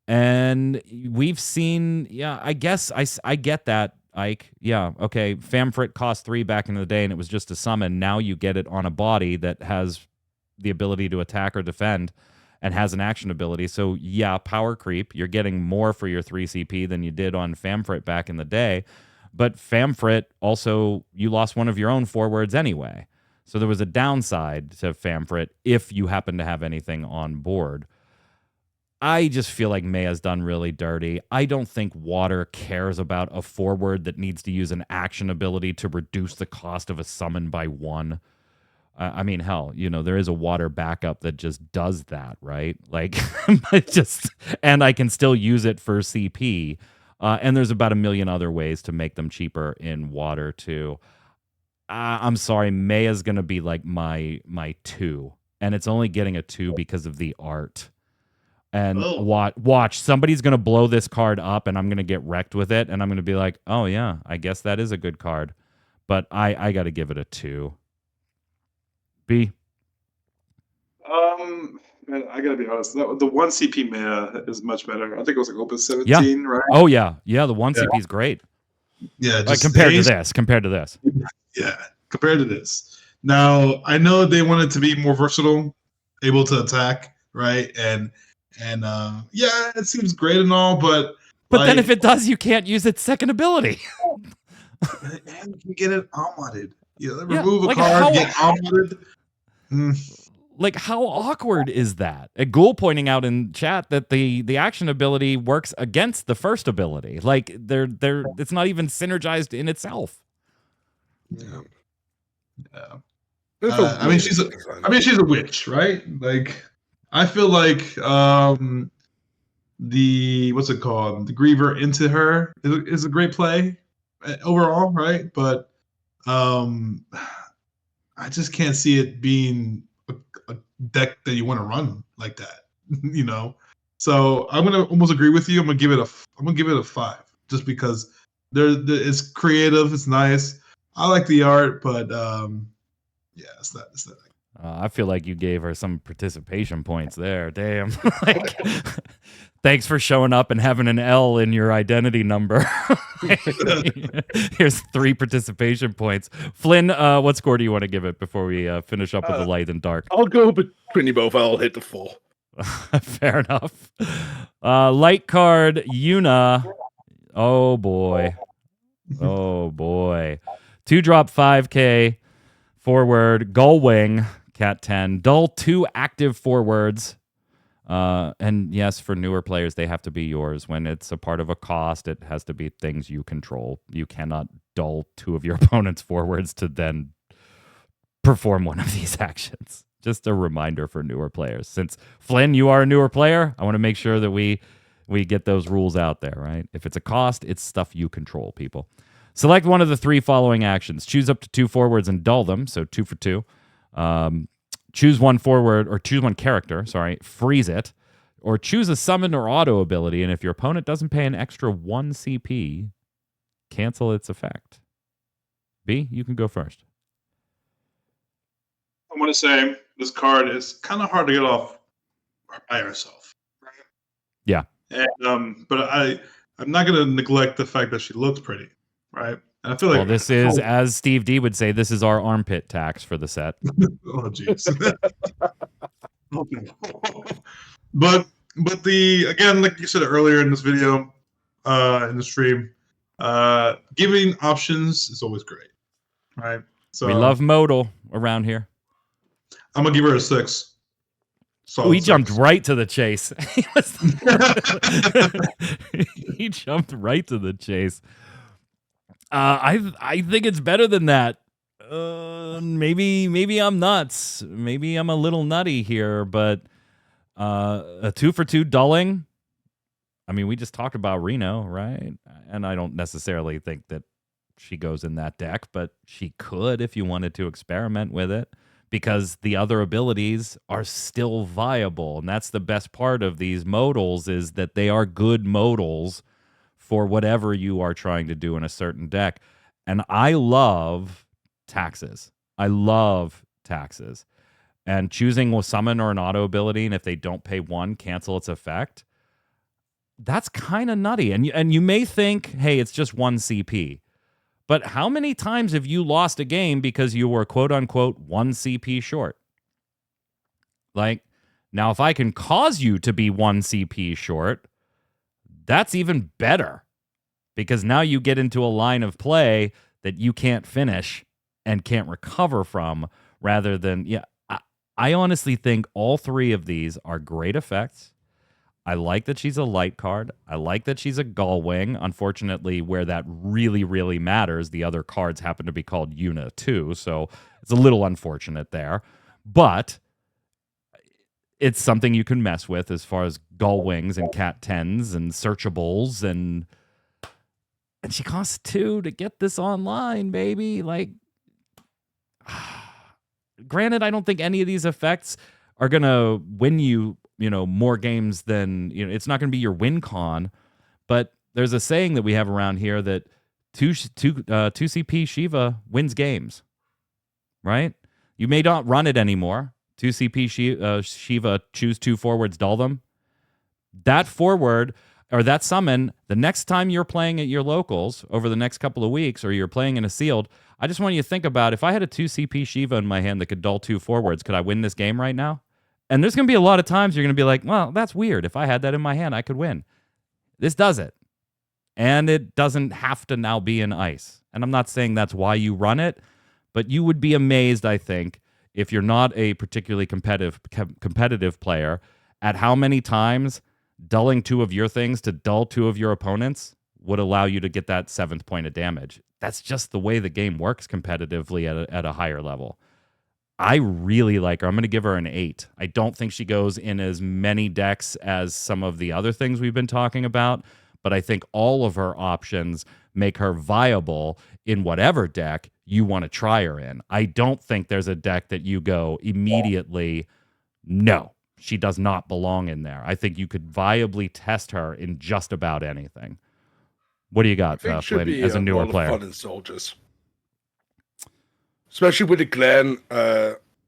Speaker 1: And we've seen, I guess I get that, Ike. Yeah, okay, Famfrit cost 3 back in the day, and it was just a summon. Now you get it on a body that has the ability to attack or defend and has an action ability. So, yeah, power creep. You're getting more for your 3 CP than you did on Famfrit back in the day. but Famfrit also, you lost one of your own forwards anyway. So there was a downside to Famfrit if you happen to have anything on board. I just feel like Maya's done really dirty. I don't think Water cares about a forward that needs to use an action ability to reduce the cost of a summon by 1. I mean, hell, there is a Water backup that just does that, right? Like, and I can still use it for CP. And there's about a million other ways to make them cheaper in Water too. I'm sorry, Maya's gonna be like my 2, and it's only getting a 2 because of the art. And watch, somebody's gonna blow this card up, and I'm gonna get wrecked with it, and I'm gonna be like, oh yeah, I guess that is a good card, but I got to give it a 2. B.
Speaker 2: Man, I gotta be honest. The 1 CP Maya is much better. I think it was like Opus 17, right?
Speaker 1: Oh yeah, the 1 CP is great.
Speaker 2: Yeah,
Speaker 1: just compared to this.
Speaker 2: Yeah, compared to this. Now I know they wanted to be more versatile, able to attack, right? And yeah, it seems great and all, but
Speaker 1: then if it does, you can't use its second ability.
Speaker 2: And you can get it unmodded. Remove a card, get unmodded.
Speaker 1: Like, how awkward is that? A Ghoul pointing out in chat that the action ability works against the first ability. Like, it's not even synergized in itself.
Speaker 2: Yeah. I mean, she's a witch, right? Like, I feel like the what's it called? The Griever into her is a great play overall, right? But I just can't see it being a deck that you want to run like that, So I'm gonna almost agree with you. I'm gonna give it a 5, just because it's creative, it's nice. I like the art, but yeah, it's not.
Speaker 1: I feel like you gave her some participation points there. Damn. Like, thanks for showing up and having an L in your identity number. Here's 3 participation points. Flynn, what score do you want to give it before we finish up with the light and dark?
Speaker 3: I'll go between you both. I'll hit the 4.
Speaker 1: Fair enough. Light card, Yuna. Oh, boy. 2-drop 5K. Forward, Gullwing, Cat 10. Dull 2 active forwards. And yes, for newer players, they have to be yours. When it's a part of a cost, it has to be things you control. You cannot dull 2 of your opponent's forwards to then perform one of these actions. Just a reminder for newer players. Since, Flynn, you are a newer player, I want to make sure that we get those rules out there, right? If it's a cost, it's stuff you control, people. Select one of the 3 following actions. Choose up to 2 forwards and dull them, so 2 for 2. Choose one forward, or choose one character, freeze it. Or choose a summon or auto ability, and if your opponent doesn't pay an extra 1 CP, cancel its effect. B, you can go first.
Speaker 2: I want to say this card is kind of hard to get off by herself. Right?
Speaker 1: Yeah.
Speaker 2: And, but I'm not going to neglect the fact that she looks pretty. Right. And I feel like
Speaker 1: this is, as Steve D would say, this is our armpit tax for the set.
Speaker 2: Oh jeez. But again, like you said earlier in this video, in the stream, giving options is always great. Right. So
Speaker 1: we love modal around here.
Speaker 2: I'm gonna give her a 6.
Speaker 1: He jumped right to the chase. He jumped right to the chase. I think it's better than that. Maybe I'm nuts. Maybe I'm a little nutty here, but a 2 for 2 dulling. I mean, we just talked about Reno, right? And I don't necessarily think that she goes in that deck, but she could if you wanted to experiment with it, because the other abilities are still viable. And that's the best part of these modals, is that they are good modals for whatever you are trying to do in a certain deck. And I love taxes. And choosing a summon or an auto ability, and if they don't pay 1, cancel its effect. That's kind of nutty. And you may think, hey, it's just 1 CP. But how many times have you lost a game because you were quote unquote 1 CP short? Like, now if I can cause you to be 1 CP short, that's even better, because now you get into a line of play that you can't finish and can't recover from, rather than, I honestly think all three of these are great effects. I like that she's a light card. I like that she's a Gullwing. Unfortunately, where that really, really matters, the other cards happen to be called Yuna too, so it's a little unfortunate there. But it's something you can mess with as far as Gullwings and Cat 10s and searchables, and she costs 2 to get this online, baby. Like, granted, I don't think any of these effects are gonna win you, more games than, it's not gonna be your win con. But there's a saying that we have around here that 2CP Shiva wins games, right? You may not run it anymore. 2CP Shiva, choose 2 forwards, dull them. That forward or that summon, the next time you're playing at your locals over the next couple of weeks, or you're playing in a sealed, I just want you to think about, if I had a 2CP Shiva in my hand that could dull 2 forwards, could I win this game right now? And there's going to be a lot of times you're going to be like, well, that's weird. If I had that in my hand, I could win. This does it. And it doesn't have to now be in ice. And I'm not saying that's why you run it, but you would be amazed, I think, if you're not a particularly competitive player, at how many times dulling 2 of your things to dull 2 of your opponents would allow you to get that 7th point of damage. That's just the way the game works competitively at a higher level. I really like her. I'm going to give her an 8. I don't think she goes in as many decks as some of the other things we've been talking about, but I think all of her options make her viable in whatever deck you want to try her in. I don't think there's a deck that you go immediately, no, she does not belong in there. I think you could viably test her in just about anything. What do you got, Flynn, as a newer player?
Speaker 3: Fun in Soldiers. Especially with the Glenn,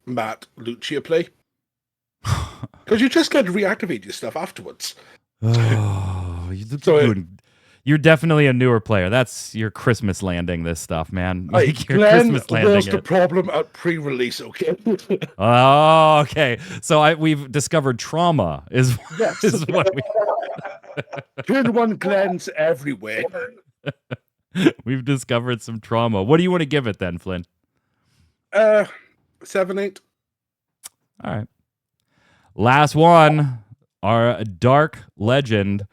Speaker 3: Matt, Lucia play. Because you just get to reactivate your stuff afterwards.
Speaker 1: Oh, you're definitely a newer player. That's your Christmas landing this stuff, man.
Speaker 3: Glenn was the problem at pre-release, okay?
Speaker 1: Oh, okay. So we've discovered trauma is what we...
Speaker 3: Turn 1 Glens everywhere.
Speaker 1: We've discovered some trauma. What do you want to give it then, Flynn?
Speaker 3: 7, 8.
Speaker 1: All right. Last one, our Dark Legend.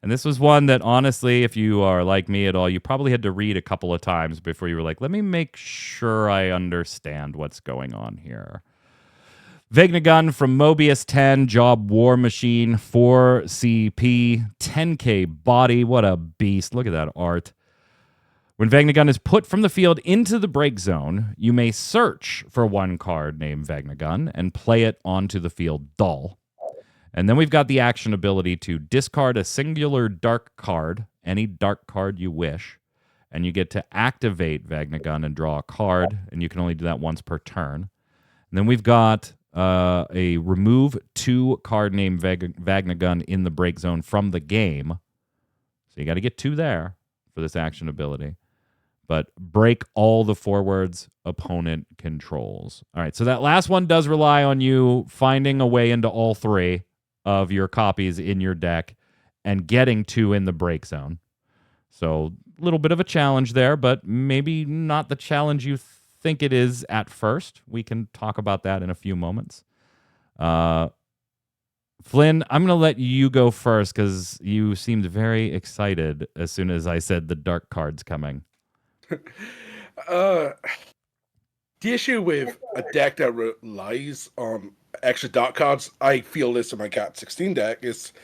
Speaker 1: And this was one that, honestly, if you are like me at all, you probably had to read a couple of times before you were like, let me make sure I understand what's going on here. Vegnagun from Mobius 10, Job War Machine, 4CP, 10k body. What a beast. Look at that art. When Vegnagun is put from the field into the break zone, you may search for 1 card named Vegnagun and play it onto the field dull. And then we've got the action ability to discard a singular dark card, any dark card you wish, and you get to activate Vegnagun and draw a card, and you can only do that once per turn. And then we've got a remove 2 card named Vegnagun in the break zone from the game. So you got to get 2 there for this action ability. But break all the forwards opponent controls. All right, so that last one does rely on you finding a way into all 3 of your copies in your deck and getting 2 in the break zone. So a little bit of a challenge there, but maybe not the challenge you think it is at first. We can talk about that in a few moments. Flynn, I'm going to let you go first because you seemed very excited as soon as I said the dark card's coming.
Speaker 3: The issue with a deck that relies on extra dark cards, I feel this in my Cat 16 deck, is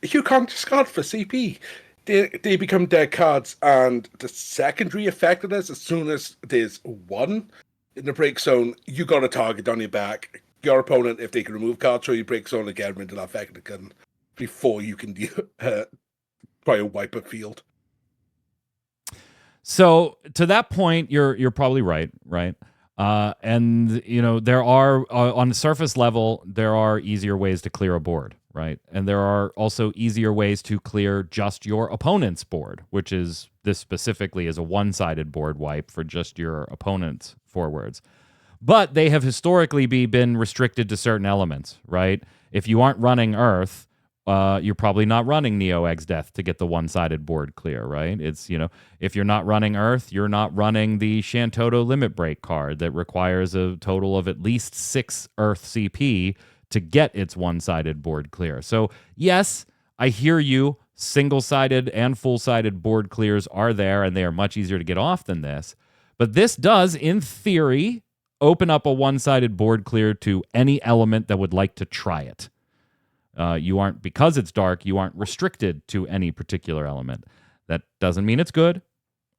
Speaker 3: you can't discard for CP. They become dead cards, and the secondary effect of this, as soon as there's 1 in the break zone, you got a target on your back. Your opponent, if they can remove cards from your break zone and get them into that effect again before you can try to wipe a field.
Speaker 1: So to that point, you're probably right? And there are on the surface level, there are easier ways to clear a board, right? And there are also easier ways to clear just your opponent's board, which is this specifically is a one-sided board wipe for just your opponent's forwards. But they have historically been restricted to certain elements, right? If you aren't running Earth you're probably not running Neo Eggs Death to get the one-sided board clear, right? It's, if you're not running Earth, you're not running the Shantoto Limit Break card that requires a total of at least 6 Earth CP to get its one-sided board clear. So, yes, I hear you. Single-sided and full-sided board clears are there, and they are much easier to get off than this. But this does, in theory, open up a one-sided board clear to any element that would like to try it. Because it's dark, you aren't restricted to any particular element. That doesn't mean it's good.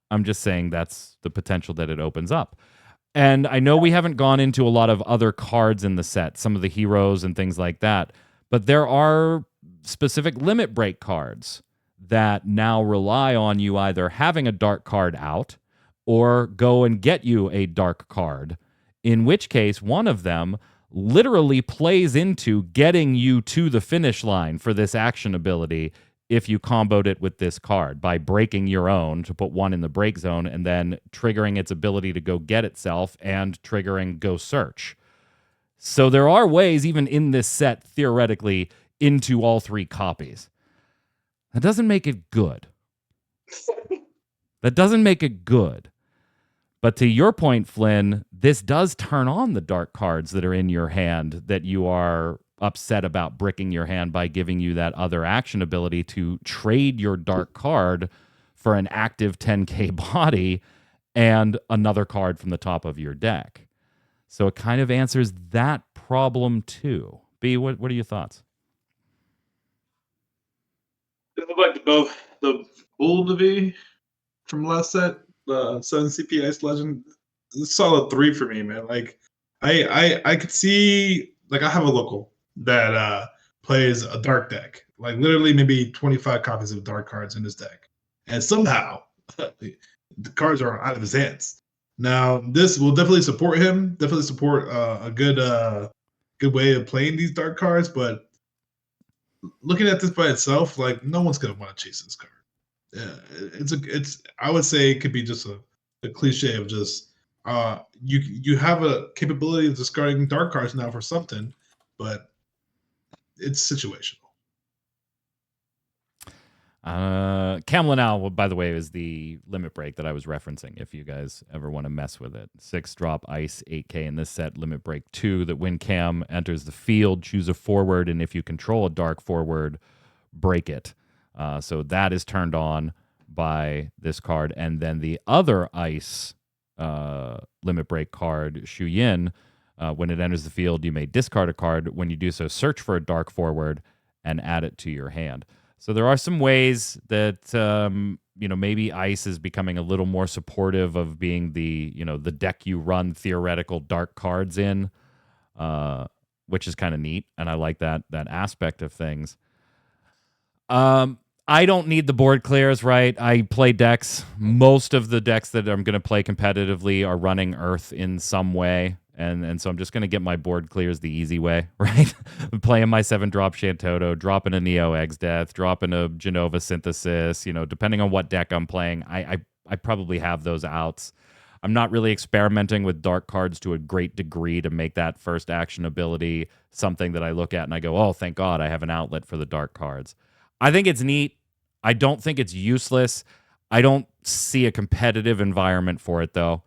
Speaker 1: I'm just saying that's the potential that it opens up. And I know we haven't gone into a lot of other cards in the set, some of the heroes and things like that, but there are specific limit break cards that now rely on you either having a dark card out or go and get you a dark card, in which case one of them literally plays into getting you to the finish line for this action ability if you comboed it with this card by breaking your own to put one in the break zone and then triggering its ability to go get itself and triggering go search. So there are ways, even in this set, theoretically, into all 3 copies. That doesn't make it good. That doesn't make it good. But to your point, Flynn, this does turn on the dark cards that are in your hand that you are upset about bricking your hand by giving you that other action ability to trade your dark card for an active 10k body and another card from the top of your deck. So it kind of answers that problem too. B, what are your thoughts?
Speaker 2: It looked like the Bull from last set, the 7 CP Ice Legend. It's a solid 3 for me, man. Like I could see, like, I have a local that plays a dark deck, like literally maybe 25 copies of dark cards in his deck, and somehow the cards are out of his hands. Now this will definitely support him, definitely support a good way of playing these dark cards, but looking at this by itself, like, no one's gonna want to chase this card. It's I would say it could be just a cliche of just you have a capability of discarding dark cards now for something, but it's situational.
Speaker 1: Camlanal, by the way, is the limit break that I was referencing. If you guys ever want to mess with it, 6-drop ice 8k in this set. Limit break 2 that when Cam enters the field, choose a forward, and if you control a dark forward, break it. So that is turned on by this card, and then the other ice limit break card, Shu Yin. When it enters the field, you may discard a card. When you do so, search for a dark forward and add it to your hand. So there are some ways that maybe Ice is becoming a little more supportive of being the deck you run theoretical dark cards in, which is kind of neat, and I like that aspect of things. I don't need the board clears, right? I play decks. Most of the decks that I'm going to play competitively are running Earth in some way. And so I'm just going to get my board clears the easy way, right? I'm playing my 7-drop Shantoto, dropping a Neo Eggs Death, dropping a Genova Synthesis. Depending on what deck I'm playing, I probably have those outs. I'm not really experimenting with dark cards to a great degree to make that first action ability something that I look at and I go, oh, thank God I have an outlet for the dark cards. I think it's neat. I don't think it's useless. I don't see a competitive environment for it, though.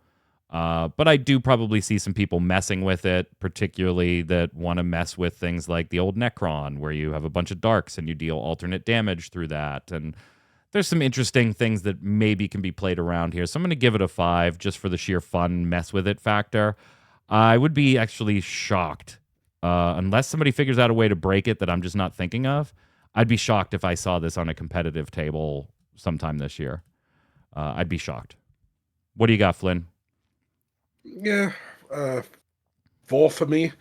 Speaker 1: But I do probably see some people messing with it, particularly that want to mess with things like the old Necron, where you have a bunch of darks and you deal alternate damage through that. And there's some interesting things that maybe can be played around here. So I'm going to give it a 5 just for the sheer fun mess with it factor. I would be actually shocked, unless somebody figures out a way to break it that I'm just not thinking of. I'd be shocked if I saw this on a competitive table sometime this year. I'd be shocked. What do you got, Flynn?
Speaker 3: Yeah, 4 for me.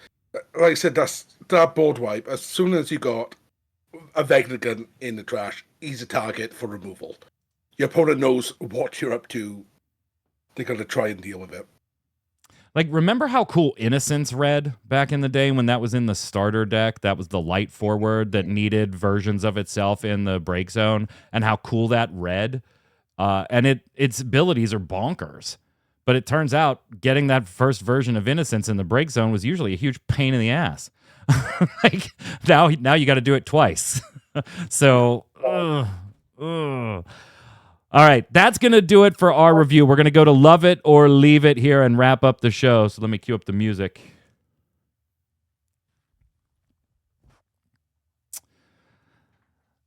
Speaker 3: Like I said, that board wipe. As soon as you got a Vegnagun in the trash, he's a target for removal. Your opponent knows what you're up to. They're going to try and deal with it.
Speaker 1: Like, remember how cool Innocence read back in the day when that was in the starter deck? That was the light forward that needed versions of itself in the break zone, and how cool that read. And its abilities are bonkers. But it turns out getting that first version of Innocence in the break zone was usually a huge pain in the ass. Like now you got to do it twice. So, all right, that's going to do it for our review. We're going to go to Love It or Leave It here and wrap up the show. So let me cue up the music.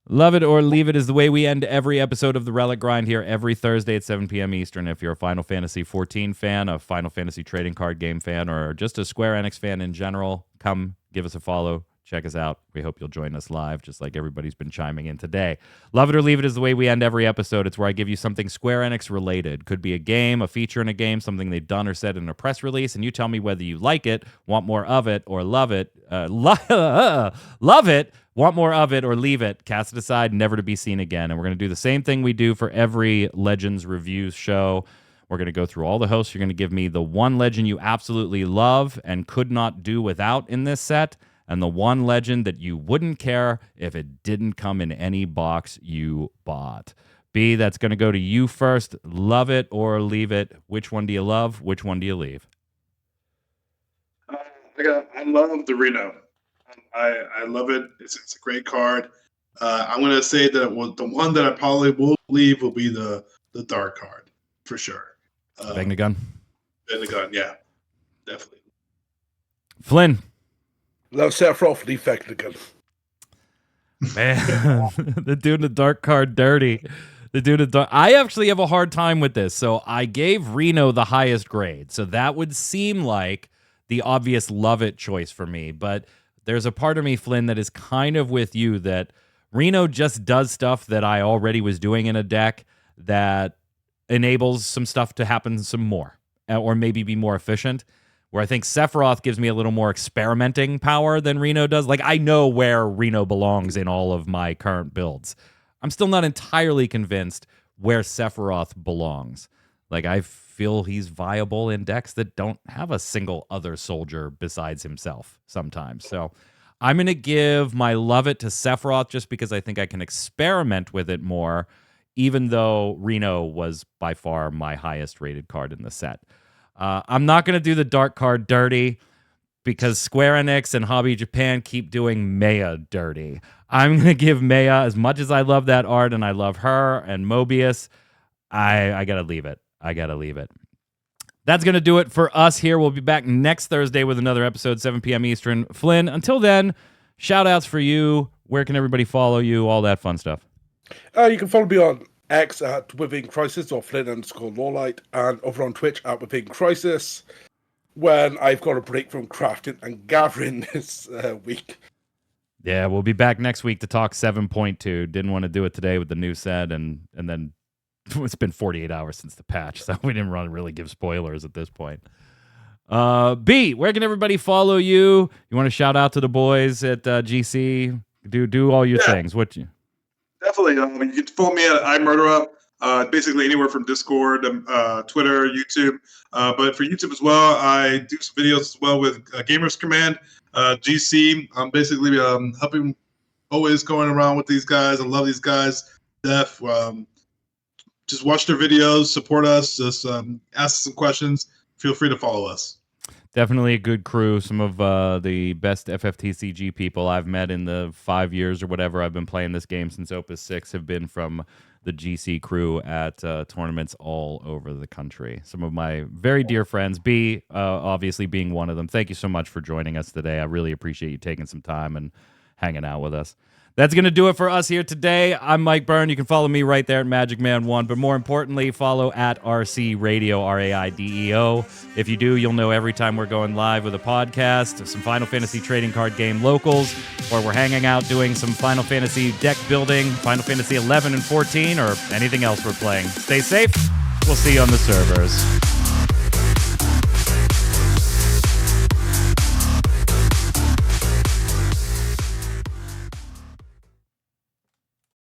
Speaker 1: Love It or Leave It is the way we end every episode of the Relic Grind here every Thursday at 7 p.m. Eastern. If you're a Final Fantasy XIV fan, a Final Fantasy trading card game fan, or just a Square Enix fan in general, come give us a follow. Check us out. We hope you'll join us live, just like everybody's been chiming in today. Love It or Leave It is the way we end every episode. It's where I give you something Square Enix related. Could be a game, a feature in a game, something they've done or said in a press release, and you tell me whether you like it, want more of it, or love it. Love it, want more of it, or leave it. Cast it aside, never to be seen again. And we're going to do the same thing we do for every Legends reviews show. We're going to go through all the hosts. You're going to give me the one legend you absolutely love and could not do without in this set, and the one legend that you wouldn't care if it didn't come in any box you bought. B, that's going to go to you first. Love it or leave it. Which one do you love? Which one do you leave?
Speaker 2: I love the Reno. I love it. It's a great card. I'm going to say that the one that I probably will leave will be the dark card, for sure.
Speaker 1: Bang the gun?
Speaker 2: Bang the gun, yeah. Definitely.
Speaker 1: Flynn.
Speaker 3: Love Sephiroth, leave Vecnagon.
Speaker 1: Man, they're doing the dark card dirty. I actually have a hard time with this. So I gave Reno the highest grade. So that would seem like the obvious love it choice for me. But there's a part of me, Flynn, that is kind of with you that Reno just does stuff that I already was doing in a deck that enables some stuff to happen some more or maybe be more efficient. Where I think Sephiroth gives me a little more experimenting power than Reno does. Like, I know where Reno belongs in all of my current builds. I'm still not entirely convinced where Sephiroth belongs. Like, I feel he's viable in decks that don't have a single other soldier besides himself sometimes. So I'm going to give my love it to Sephiroth just because I think I can experiment with it more, even though Reno was by far my highest rated card in the set. I'm not going to do the dark card dirty because Square Enix and Hobby Japan keep doing Maya dirty. I'm going to give Maya, as much as I love that art and I love her and Mobius, I got to leave it. That's going to do it for us here. We'll be back next Thursday with another episode, 7 p.m. Eastern. Flynn, until then, shout outs for you. Where can everybody follow you? All that fun stuff.
Speaker 3: You can follow me on X at Within Crisis or Flynn_Lawlight, and over on Twitch at Within Crisis, when I've got a break from crafting and gathering this week.
Speaker 1: Yeah, we'll be back next week to talk 7.2. Didn't want to do it today with the new set, and then it's been 48 hours since the patch, so we didn't want to really give spoilers at this point. B, where can everybody follow you? You want to shout out to the boys at GC? Do all your things. What you?
Speaker 2: Definitely. You can follow me at iMurderUp, basically anywhere from Discord, Twitter, YouTube. But for YouTube as well, I do some videos as well with Gamers Command, GC. I'm basically helping, always going around with these guys. I love these guys. Def. Just watch their videos, support us, just ask some questions. Feel free to follow us.
Speaker 1: Definitely a good crew. Some of the best FFTCG people I've met in the 5 years or whatever I've been playing this game since Opus 6 have been from the GC crew at tournaments all over the country. Some of my very dear friends, B, obviously being one of them. Thank you so much for joining us today. I really appreciate you taking some time and hanging out with us. That's going to do it for us here today. I'm Mike Byrne. You can follow me right there at MagicMan1, but more importantly, follow at RC Raideo, RAIDEO. If you do, you'll know every time we're going live with a podcast, some Final Fantasy trading card game locals, or we're hanging out doing some Final Fantasy deck building, Final Fantasy XI and 14, or anything else we're playing. Stay safe. We'll see you on the servers.